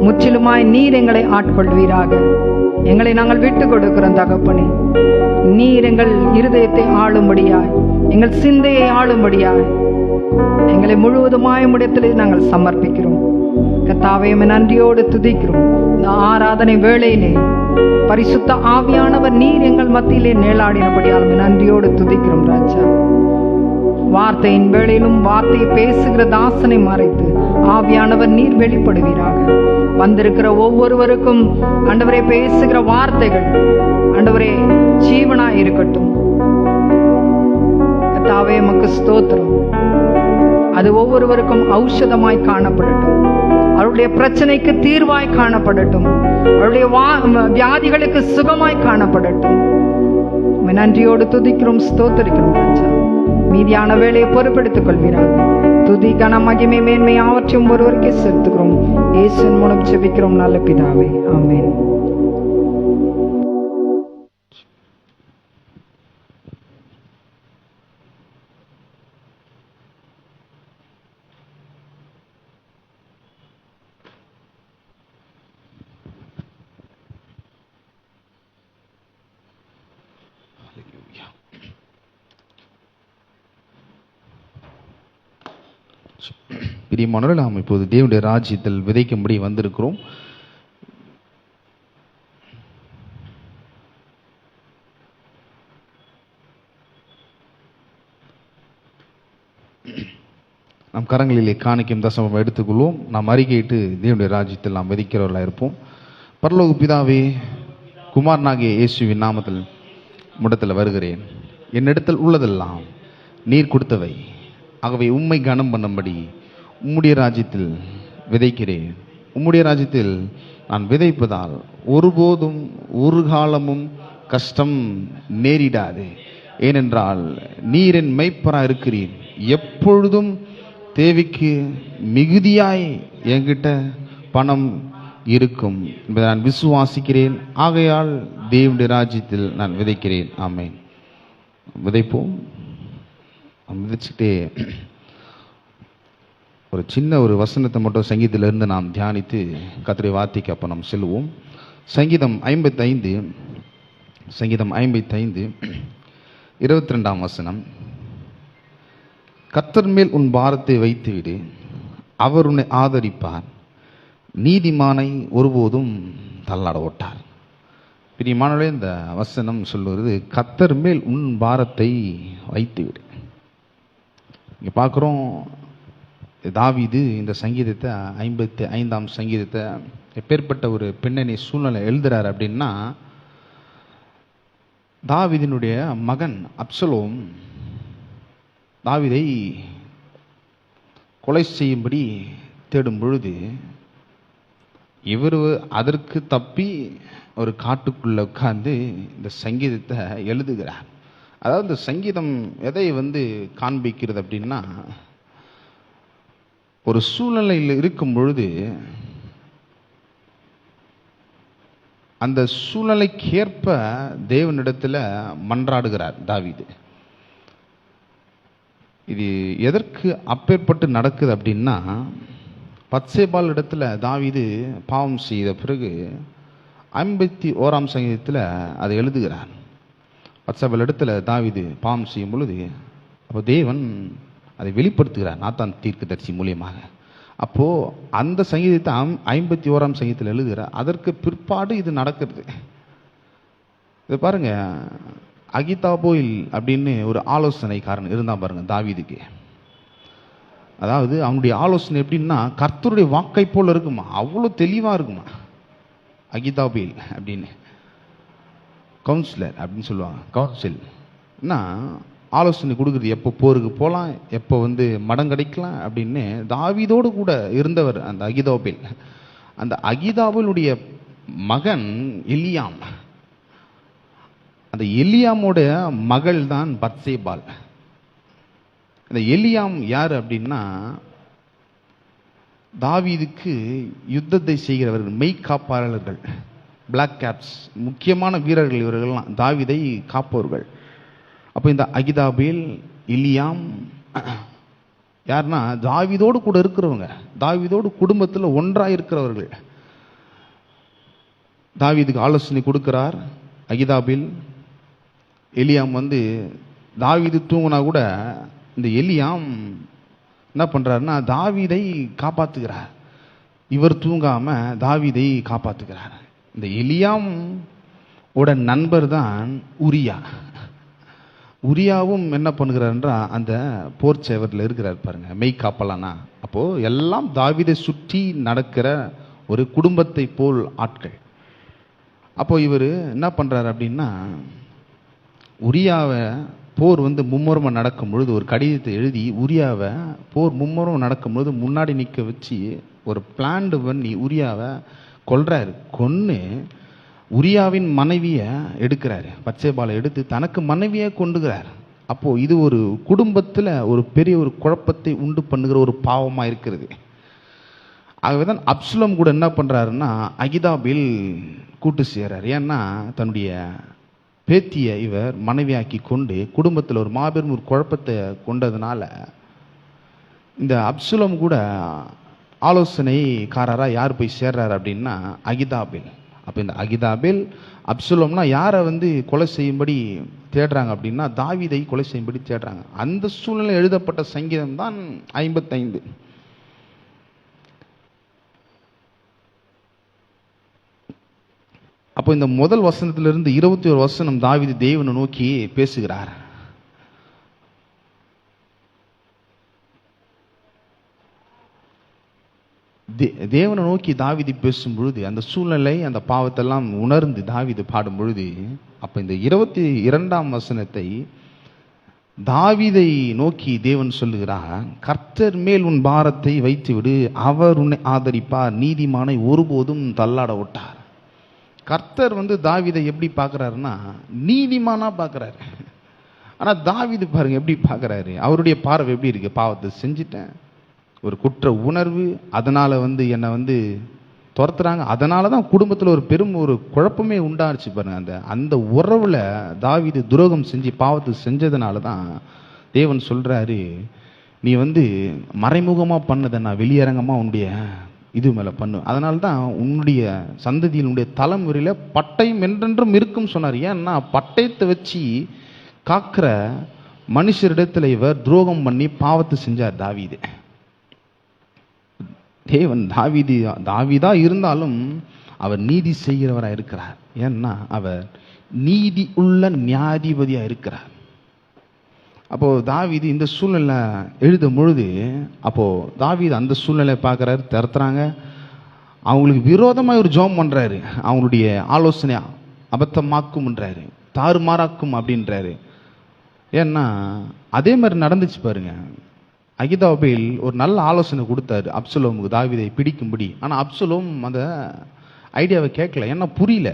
முற்றிலுமாய் நீர் எங்களை ஆட்கொள்வீராக. எங்களை நாங்கள் விட்டு கொடுக்கிறோம் தகப்பனே. நீர் எங்கள் இருதயத்தை ஆளும்படியாய், எங்கள் சிந்தையை ஆளும்படியாய் எங்களை முழுவதுமாய் உம்மிடத்திலே நாங்கள் சமர்ப்பிக்கிறோம் கர்த்தாவே. நன்றியோடு துதிக்கிறோம். இந்த ஆராதனை வேளையிலே பரிசுத்த ஆவியானவர் நீர் எங்கள் மத்தியிலே நிழலாடினபடியால் நன்றியோடு துதிக்கிறோம் ராஜா. வார்த்தையின் வேளையிலும் வார்த்தையை பேசுகிற தாசனை மறைத்து ஆவியானவர் நீர் வெளிப்படுவீராக. வந்திருக்கிற ஒவ்வொருவருக்கும் ஆண்டவரே பேசுகிற வார்த்தைகள் ஆண்டவரே ஜீவனாய் இருக்கட்டும் கர்த்தாவே. உமக்கு ஸ்தோத்திரம். அது ஒவ்வொருவருக்கும் ஔஷதமாய் காணப்படட்டும், அவருடைய பிரச்சனைக்கு தீர்வாய் காணப்படட்டும், அவருடைய வியாதிகளுக்கு சுகமாய் காணப்படட்டும். நன்றியோடு துதிக்கிறோம், ஸ்தோத்திரிக்கிறோம் ராஜா. மீதியான வேலையை பொறுப்பெடுத்துக் கொள்வீராக. துதி கன மகிமை மேன்மை யாவற்றையும் ஒருவருக்கே செலுத்துகிறோம். இயேசுவின் மூலம் ஜெபிக்கிறோம் நல்ல பிதாவே, ஆமென். பிரியமானவர்களே, நாம் இப்போது தேவனுடைய ராஜ்யத்தில் விதைக்கும்படி வந்திருக்கிறோம். நம் கரங்களிலே காணிக்கும் தசமம் எடுத்துக்கொள்வோம். நாம் அறிக்கையிட்டு தேவனுடைய ராஜ்யத்தில் நாம் விதைக்கிறவர்களாக இருப்போம். பரலோக பிதாவே, குமாரனாகிய இயேசுவின் நாமத்தில் முடத்தில் வருகிறேன். என்னிடத்தில் உள்ளதெல்லாம் நீர் கொடுத்தவை, ஆகவே உம்மை கனம் பண்ணும்படி உம்முடைய ராஜ்யத்தில் விதைக்கிறேன். உம்முடைய ராஜ்யத்தில் நான் விதைப்பதால் ஒருபோதும் ஒரு காலமும் கஷ்டம் நேரிடாது. ஏனென்றால் நீர் என் மெய்ப்பராக இருக்கிறீர். எப்பொழுதும் தேவைக்கு மிகுதியாய் என்கிட்ட பணம் இருக்கும் என்பதை நான் விசுவாசிக்கிறேன். ஆகையால் தேவனுடைய ராஜ்யத்தில் நான் விதைக்கிறேன். ஆமென். விதைப்போம். விதைச்சுட்டே ஒரு சின்ன ஒரு வசனத்தை மட்டும் சங்கீதத்திலிருந்து நாம் தியானித்து கர்த்தருடைய வார்த்தைக்கு அப்போ நாம் செல்வோம். சங்கீதம் 55 22 வசனம். கர்த்தர் மேல் உன் பாரத்தை வைத்துவிடு, அவர் உன்னை ஆதரிப்பார், நீதிமானை ஒருபோதும் தள்ளாட ஓட்டார். பிரியமானவர்களே, இந்த வசனம் சொல்லுவது கர்த்தர் மேல் உன் பாரத்தை வைத்துவிடு. இங்கே பார்க்குறோம், தாவீது இந்த சங்கீதத்தை 55 சங்கீதத்தை எப்பேற்பட்ட ஒரு பின்னணி சூழ்நிலை எழுதுறாரு அப்படின்னா, தாவீதினுடைய மகன் அப்சலோம் தாவீதை கொலை செய்யும்படி தேடும் பொழுது இவர் அதற்கு தப்பி ஒரு காட்டுக்குள்ள உட்கார்ந்து இந்த சங்கீதத்தை எழுதுகிறார். அதாவது இந்த சங்கீதம் எதை காண்பிக்கிறது அப்படின்னா, ஒரு சூழ்நிலையில் இருக்கும் பொழுது அந்த சூழ்நிலைக்கேற்ப தேவனிடத்தில் மன்றாடுகிறார் தாவீது. இது எதற்கு அப்பேற்பட்டு நடக்குது அப்படின்னா, பத்சேபால் இடத்துல தாவீது பாவம் செய்த பிறகு 51 சங்கீதத்தில் அதை எழுதுகிறார். பத்சேபால் இடத்துல தாவீது பாவம் செய்யும் பொழுது அப்போ தேவன் அதை வெளிப்படுத்துகிறார் நாத்தான் தீர்க்கதரிசி மூலியமாக. அப்போது அந்த சங்கீதத்தை 51 சங்கீதத்தில் எழுதுகிறார். அதற்கு பிற்பாடு இது நடக்கிறது. இது பாருங்க, அகிதாபோயில் அப்படின்னு ஒரு ஆலோசனைக்காரன் இருந்தான் பாருங்க தாவீதுக்கு. அதாவது அவனுடைய ஆலோசனை எப்படின்னா, கர்த்தருடைய வாக்கை போல் இருக்குமா, அவ்வளோ தெளிவாக இருக்குமா. அகிதாபோயில் அப்படின்னு கவுன்சிலர் அப்படின்னு சொல்லுவாங்க. கவுன்சில்னா ஆலோசனை கொடுக்குறது, எப்போ போருக்கு போகலாம், எப்போ மடங்கடைக்கலாம் அப்படின்னு. தாவீதோடு கூட இருந்தவர் அந்த அகிதாபோயில். அந்த அகிதாபோயிலுடைய மகன் எலியாம். அந்த எலியாமோட மகள் தான் பத்சேபால். இந்த எலியாம் யார் அப்படின்னா, தாவீதுக்கு யுத்தத்தை செய்கிறவர்கள், மெய்காப்பாளர்கள், பிளாக் கேப்ஸ், முக்கியமான வீரர்கள் இவர்கள்லாம், தாவீதை காப்பவர்கள். அப்போ இந்த அகிதாபேல் எலியாம் யாருன்னா, தாவீதோடு கூட இருக்கிறவங்க, தாவீதோடு குடும்பத்தில் ஒன்றாக இருக்கிறவர்கள். தாவீதுக்கு ஆலோசனை கொடுக்கிறார் அகிதாபேல். எலியாம் தாவீது தூங்கினா கூட இந்த எலியாம் என்ன பண்றாருன்னா, தாவீதை காப்பாத்துகிறார். இவர் தூங்காம தாவீதை காப்பாத்துகிறார். இந்த எலியாம் ஓட நண்பர் தான் உரியா. உரியாவும் என்ன பண்ணுகிறாருன்றா, அந்த போர் சேவரில் இருக்கிறார் பாருங்க, மெய் காப்பலானா. அப்போ எல்லாம் தாவீதை சுற்றி நடக்கிற ஒரு குடும்பத்தை போல் ஆட்கள். அப்போ இவர் என்ன பண்றாரு அப்படின்னா, உரியாவை போர் மும்முரமாக நடக்கும் பொழுது ஒரு கடிதத்தை எழுதி உரியாவை போர் மும்முரம் நடக்கும் பொழுது முன்னாடி நிற்க வச்சு ஒரு பிளான் பண்ணி உரியாவை கொல்றாரு. கொன்று உரியாவின் மனைவியை எடுக்கிறாரு. பத்சேபாலை எடுத்து தனக்கு மனைவியை கொண்டுகிறார். அப்போ இது ஒரு குடும்பத்தில் ஒரு பெரிய ஒரு குழப்பத்தை உண்டு பண்ணுகிற ஒரு பாவமாக இருக்கிறது. ஆகவே தான் அப்சலோம் கூட என்ன பண்ணுறாருன்னா அகிதாபில் கூட்டு செய்கிறார். ஏன்னா தன்னுடைய பேத்தியை இவர் மனைவியாக்கி கொண்டு குடும்பத்தில் ஒரு மாபெரும் ஒரு குழப்பத்தை கொண்டதுனால இந்த அப்சலோம் கூட ஆலோசனைக்காரராக யார் போய் சேர்றாரு அப்படின்னா அகிதாபில். அப்போ இந்த அகிதாபில் அப்சலோம்னா யாரை கொலை செய்யும்படி தேடுறாங்க அப்படின்னா தாவீதை கொலை செய்யும்படி தேடுறாங்க. அந்த சூழ்நிலை எழுதப்பட்ட சங்கீதம் தான் 55. அப்போ இந்த முதல் வசனத்திலிருந்து 21 வசனம் தாவீது தேவனை நோக்கி பேசுகிறார். தேவனை நோக்கி தாவீது பேசும் பொழுது அந்த சூழ்நிலை அந்த பாவத்தெல்லாம் உணர்ந்து தாவீது பாடும் பொழுது அப்ப இந்த 22ஆம் வசனத்தை தாவீதை நோக்கி தேவன் சொல்லுகிறார், கர்த்தர் மேல் உன் பாரத்தை வைத்து விடு, அவர் உன்னை ஆதரிப்பார், நீதிமானை ஒருபோதும் தள்ளாட விட்டார். கர்த்தர் தாவீதை எப்படி பார்க்குறாருன்னா நீதிமானா பார்க்குறாரு. ஆனால் தாவீது பாருங்க எப்படி பார்க்குறாரு, அவருடைய பார்வை எப்படி இருக்கு, பாவத்தை செஞ்சிட்டேன், ஒரு குற்ற உணர்வு, அதனால் என்னை துரத்துறாங்க, அதனால தான் குடும்பத்தில் ஒரு பெரும் ஒரு குழப்பமே உண்டாச்சு பாருங்க. அந்த உறவில் தாவீது துரோகம் செஞ்சு பாவத்தை செஞ்சதுனால தான் தேவன் சொல்கிறாரு, நீ மறைமுகமாக பண்ணதை நான் வெளியரங்கமாக உன்னுடைய இது மேலே பண்ணு, அதனால தான் உன்னுடைய சந்ததியில் உன்னுடைய தலைமுறையில் பட்டயம் என்றென்றும் இருக்கும் சொன்னார். ஏன்னா பட்டயத்தை வச்சு காக்கிற மனுஷரிடத்தில் இவர் துரோகம் பண்ணி பாவத்தை செஞ்சார் தாவீது. தேவன் தாவீதா இருந்தாலும் அவர் நீதி செய்கிறவராக இருக்கிறார். ஏன்னா அவர் நீதி உள்ள நியாயாதிபதியாக இருக்கிறார். அப்போ தாவீது இந்த சூழ்நிலை எழுதும் பொழுது அப்போ தாவீது அந்த சூழ்நிலை பார்க்குறாரு, திறத்துறாங்க, அவங்களுக்கு விரோதமாக ஒரு ஜெபம் பண்ணுறாரு, அவங்களுடைய ஆலோசனை அபத்தமாக்கும்ன்றாரு, தாறுமாறாக்கும் அப்படின்றாரு. ஏன்னா அதே மாதிரி நடந்துச்சு பாருங்க. அகிதாபில் ஒரு நல்ல ஆலோசனை கொடுத்தாரு அப்சலோமுக்கு தாவீதை பிடிக்கும்படி. ஆனால் அப்சலோம் அந்த ஐடியாவை கேட்கல, ஏன்னா புரியல,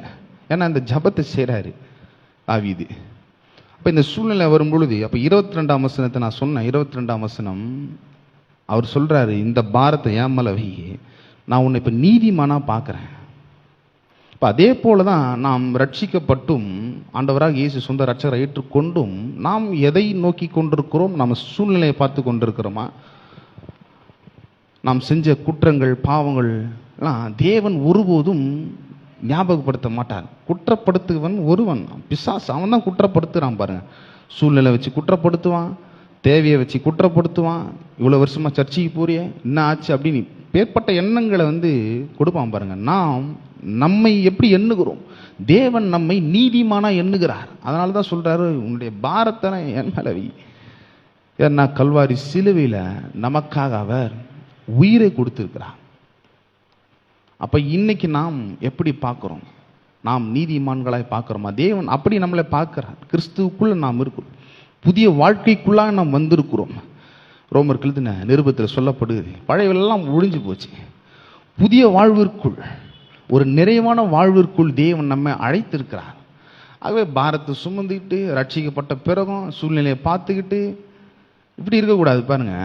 ஏன்னா அந்த ஜபத்தை செய்கிறாரு தாவீது. அப்போ இந்த சூழ்நிலை வரும் பொழுது அப்போ 22ஆம் வசனத்தை நான் சொன்னேன். 22ஆம் வசனம் அவர் சொல்கிறாரு, இந்த பாரத்தை ஏன் மேலே வை, நான் உன்னை இப்போ நீதிமானாக பார்க்குறேன். இப்போ அதே போல தான் நாம் ரட்சிக்கப்பட்டும் ஆண்டவராக இயேசு சொந்த ரட்சகரை ஏற்றுக்கொண்டும் நாம் எதை நோக்கி கொண்டிருக்கிறோம், நம்ம சூழ்நிலையை பார்த்து கொண்டிருக்கிறோமா, நாம் செஞ்ச குற்றங்கள் பாவங்கள் எல்லாம் தேவன் ஒருபோதும் ஞாபகப்படுத்த மாட்டார். குற்றப்படுத்துவன் ஒருவன், பிசாசு, அவன் தான் குற்றப்படுத்துகிறான் பாருங்க. சூழ்நிலை வச்சு குற்றப்படுத்துவான், தேவையை வச்சு குற்றப்படுத்துவான், இவ்வளோ வருஷமா சர்ச்சைக்கு போறிய என்ன ஆச்சு அப்படின்னு பேர்பட்ட எண்ணங்களை கொடுப்பான் பாருங்க. நாம் நம்மை எப்படி எண்ணுகிறோம், தேவன் நம்மை நீதிமானா எண்ணுகிறார். அதனால தான் சொல்றாரு, உன்னுடைய பாரத்தை என் மேல வை. ஏன்னா கல்வாரி சிலுவையில் நமக்காக அவர் உயிரை கொடுத்திருக்கிறார். அப்ப இன்னைக்கு நாம் எப்படி பார்க்கிறோம், நாம் நீதிமான்களாய் பார்க்கிறோமா? தேவன் அப்படி நம்மளை பார்க்கிறார். கிறிஸ்துவுக்குள்ள நாம் இருக்கிறோம், புதிய வாழ்க்கைக்குள்ளாக நாம் வந்திருக்கிறோம். ரோமர் எழுதின நிருபத்தில் சொல்லப்படுகிறது, பழையவெல்லாம் ஒழிஞ்சு போச்சு, புதிய வாழ்விற்குள், ஒரு நிறைவான வாழ்விற்குள் தேவன் நம்மை அழைத்திருக்கிறார். ஆகவே பாரத்தை சுமந்துக்கிட்டு ரட்சிக்கப்பட்ட பிறகும் சூழ்நிலையை பார்த்துக்கிட்டு இப்படி இருக்கக்கூடாது பாருங்க.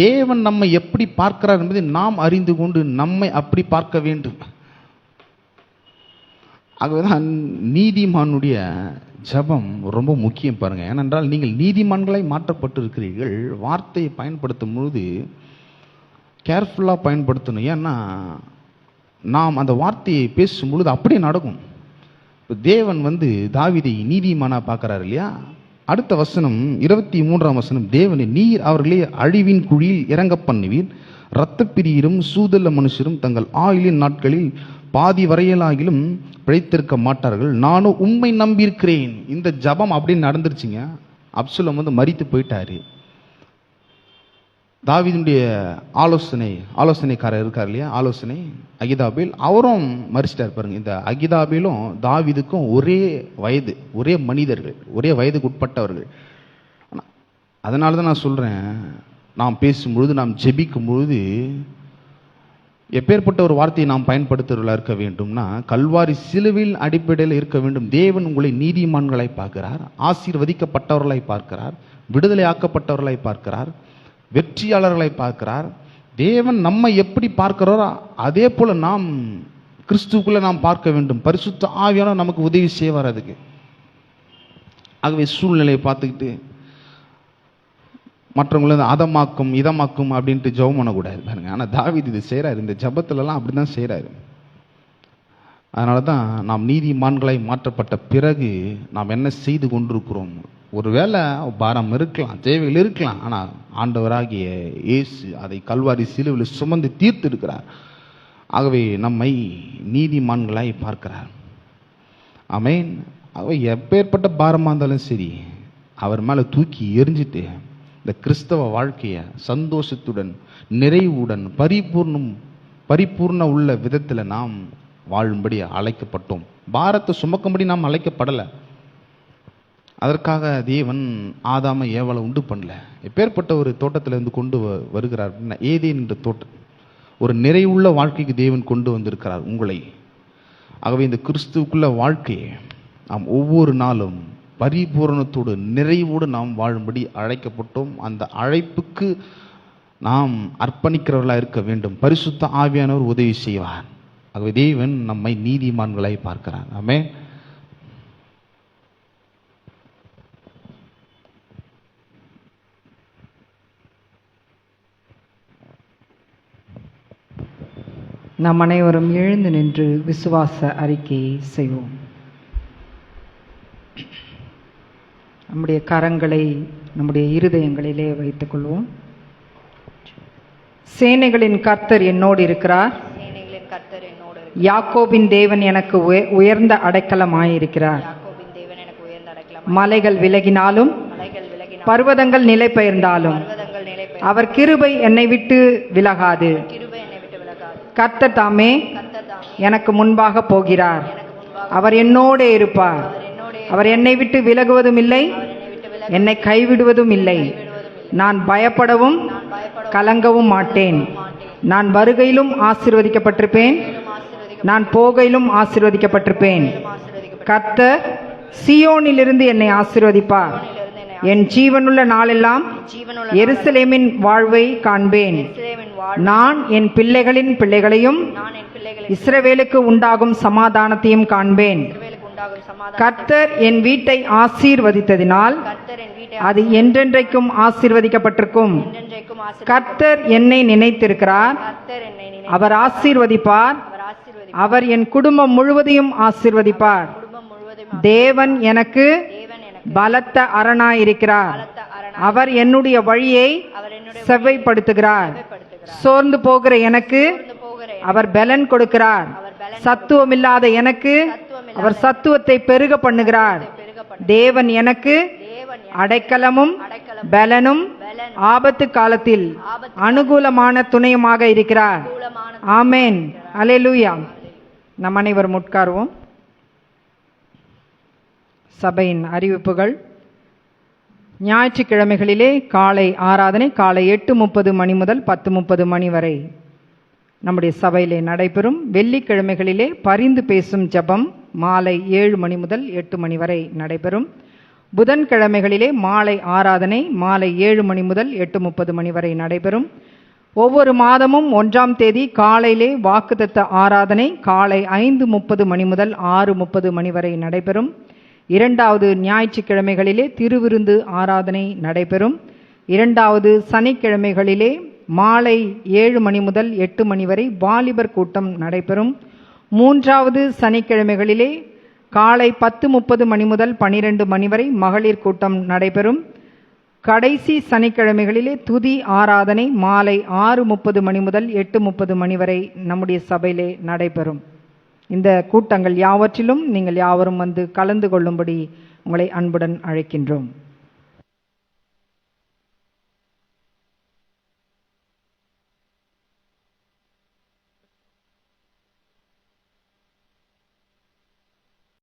தேவன் நம்மை எப்படி பார்க்கிறார் என்பதை நாம் அறிந்து கொண்டு நம்மை அப்படி பார்க்க வேண்டும். ஆகவேதான் நீதிமானுடைய ஜபம் ரொம்ப முக்கியம் பாருங்க. ஏனென்றால் நீங்கள் நீதிமான்களை மாற்றப்பட்டு இருக்கிறீர்கள். வார்த்தையை பயன்படுத்தும் பொழுது கேர்ஃபுல்லாக பயன்படுத்தணும். ஏன்னா நாம் அந்த வார்த்தையை பேசும் பொழுது அப்படியே நடக்கும். இப்போ தேவன் தாவீதை நீதிமானா பார்க்கிறார் இல்லையா? அடுத்த வசனம் 23ஆம் வசனம், தேவனை நீர் அவர்களே அழிவின் குழியில் இறங்க பண்ணுவீர், இரத்த பிரியரும் சூதல்ல மனுஷரும் தங்கள் ஆயுளின் நாட்களில் பாதி வரையலாகிலும் பிழைத்திருக்க மாட்டார்கள், நானும் உம்மை நம்பியிருக்கிறேன். இந்த ஜபம் அப்படின்னு நடந்துருச்சுங்க. அப்சலோம் மரித்து போயிட்டாரு. தாவீதுடைய ஆலோசனைக்காரர் இருக்கார் இல்லையா, ஆலோசனை அகிதாபில், அவரும் மரிச்சிட்டார் பாருங்க. இந்த அகிதாபிலும் தாவீதுக்கும் ஒரே வயது, ஒரே மனிதர்கள், ஒரே வயதுக்கு உட்பட்டவர்கள். அதனால தான் நான் சொல்றேன், நாம் பேசும்பொழுது, நாம் ஜெபிக்கும் பொழுது எப்பேற்பட்ட ஒரு வார்த்தையை நாம் பயன்படுத்துவதாக இருக்க வேண்டும்னா, கல்வாரி சிலுவையில் அடிப்படையில் இருக்க வேண்டும். தேவன் உங்களை நீதிமான்களை பார்க்கிறார், ஆசீர்வதிக்கப்பட்டவர்களை பார்க்கிறார், விடுதலை ஆக்கப்பட்டவர்களை பார்க்கிறார், வெற்றியாளர்களை பார்க்கிறார். தேவன் நம்மை எப்படி பார்க்கிறாரோ அதே போல நாம் கிறிஸ்துக்குள்ள நாம் பார்க்க வேண்டும். பரிசுத்த ஆவியானவர் நமக்கு உதவி செய்வார் அதுக்கு. ஆகவே சூழ்நிலையை பார்த்துக்கிட்டு மற்றவங்கள அதமாக்கும் இதமாக்கும் அப்படின்ட்டு ஜெபம் பண்ணக்கூடாது பாருங்க. ஆனால் தாவீது இது செய்கிறாரு, இந்த ஜெபத்துலலாம் அப்படி தான் செய்கிறாரு. அதனால தான் நாம் நீதிமான்களை மாற்றப்பட்ட பிறகு நாம் என்ன செய்து கொண்டிருக்கிறோம். ஒருவேளை பாரம் இருக்கலாம், தேவைகள் இருக்கலாம், ஆனால் ஆண்டவராகிய இயேசு அதை கல்வாரி சிலுவையில் சுமந்து தீர்த்து இருக்கிறார். ஆகவே நம்மை நீதிமான்களாய் பார்க்கிறார். ஆமென். ஆகவே எப்பேற்பட்ட பாரமாக இருந்தாலும் சரி அவர் மேலே தூக்கி எரிஞ்சிட்டு இந்த கிறிஸ்தவ வாழ்க்கையை சந்தோஷத்துடன் நிறைவுடன் பரிபூர்ண உள்ள விதத்தில் நாம் வாழும்படி அழைக்கப்பட்டோம். பாரத்தை சுமக்கும்படி நாம் அழைக்கப்படலை. அதற்காக தேவன் ஆதாமை ஏவாளை உண்டு பண்ணல. எப்பேற்பட்ட ஒரு தோட்டத்திலிருந்து கொண்டு வருகிறார் அப்படின்னா, ஏதேன் என்ற தோட்டம், ஒரு நிறைவுள்ள வாழ்க்கைக்கு தேவன் கொண்டு வந்திருக்கிறார் உங்களை. ஆகவே இந்த கிறிஸ்துவுக்குள்ள வாழ்க்கையை நாம் ஒவ்வொரு நாளும் பரிபூரணத்தோடு நிறைவோடு நாம் வாழும்படி அழைக்கப்பட்டோம். அந்த அழைப்புக்கு நாம் அர்ப்பணிக்கிறவர்களாக இருக்க வேண்டும். பரிசுத்த ஆவியானவர் உதவி செய்வார். ஆகவே தேவன் நம்மை நீதிமான்களை பார்க்கிறார். ஆமென். நாம் அனைவரும் எழுந்து நின்று விசுவாச அறிக்கையை செய்வோம். நம்முடைய கரங்களை நம்முடைய இருதயங்களிலே வைத்துக் கொள்வோம். சேனைகளின் கர்த்தர் என்னோடு இருக்கிறார். யாக்கோபின் தேவன் எனக்கு உயர்ந்த அடைக்கலமாயிருக்கிறார். மலைகள் விலகினாலும் பர்வதங்கள் நிலை பெயர்ந்தாலும் அவர் கிருபை என்னை விட்டு விலகாது. கர்த்தர் தாமே எனக்கு முன்பாக போகிறார். அவர் என்னோடே இருப்பார். அவர் என்னை விட்டு விலகுவதும் இல்லை, என்னை கைவிடுவதும் இல்லை. நான் பயப்படவும் கலங்கவும் மாட்டேன். நான் வருகையிலும் ஆசீர்வதிக்கப்பட்டிருப்பேன், நான் போகையிலும் ஆசீர்வதிக்கப்பட்டிருப்பேன். கர்த்தர் சீயோனிலிருந்து என்னை ஆசீர்வதிப்பார். என் ஜீவனுள்ள நாளெல்லாம் எருசலேமின் வாழ்வை காண்பேன். நான் என் பிள்ளைகளின் பிள்ளைகளையும் இஸ்ரவேலுக்கு உண்டாகும் சமாதானத்தையும் காண்பேன். கர்த்தர் என் வீட்டை ஆசீர்வதித்ததினால் அது என்றென்றைக்கும் ஆசீர்வதிக்கப்பட்டிருக்கும். கர்த்தர் என்னை நினைத்திருக்கிறார், அவர் ஆசீர்வதிப்பார். அவர் என் குடும்பம் முழுவதையும் ஆசீர்வதிப்பார். தேவன் எனக்கு பலத்த அரணாயிருக்கிறார். அவர் என்னுடைய வழியை செவ்வைப்படுத்துகிறார். சோர்ந்து போகிற எனக்கு அவர் பலன் கொடுக்கிறார். சத்துவமில்லாத எனக்கு அவர் சத்துவத்தை பெருக பண்ணுகிறார். தேவன் எனக்கு அடைக்கலமும் பலனும் ஆபத்து காலத்தில் அனுகூலமான துணையுமாக இருக்கிறார். ஆமென். அல்லேலூயா. நம் அனைவரும் உட்காருவோம். சபையின் அறிவிப்புகள். ஞாயிற்றுக்கிழமைகளிலே காலை ஆராதனை காலை 8:30 மணி முதல் 10:30 மணி வரை நம்முடைய சபையிலே நடைபெறும். வெள்ளிக்கிழமைகளிலே பரிந்து பேசும் ஜெபம் மாலை 7 மணி முதல் 8 மணி வரை நடைபெறும். புதன்கிழமைகளிலே மாலை ஆராதனை மாலை 7 மணி முதல் 8:30 மணி வரை நடைபெறும். ஒவ்வொரு மாதமும் 1ஆம் தேதி காலையிலே வாக்குத்தத்த ஆராதனை காலை 5:30 மணி முதல் 6:30 மணி வரை நடைபெறும். 2வது ஞாயிற்றுக்கிழமைகளிலே திருவிருந்து ஆராதனை நடைபெறும். 2வது சனிக்கிழமைகளிலே மாலை 7 மணி முதல் 8 மணி வரை வாலிபர் கூட்டம் நடைபெறும். 3வது சனிக்கிழமைகளிலே காலை 10:30 மணி முதல் 12 மணி வரை மகளிர் கூட்டம் நடைபெறும். கடைசி சனிக்கிழமைகளிலே துதி ஆராதனை மாலை 6:30 மணி முதல் 8:30 மணி வரை நம்முடைய சபையிலே நடைபெறும். இந்த கூட்டங்கள் யாவற்றிலும் நீங்கள் யாவரும் வந்து கலந்து கொள்ளும்படி உங்களை அன்புடன் அழைக்கின்றோம்.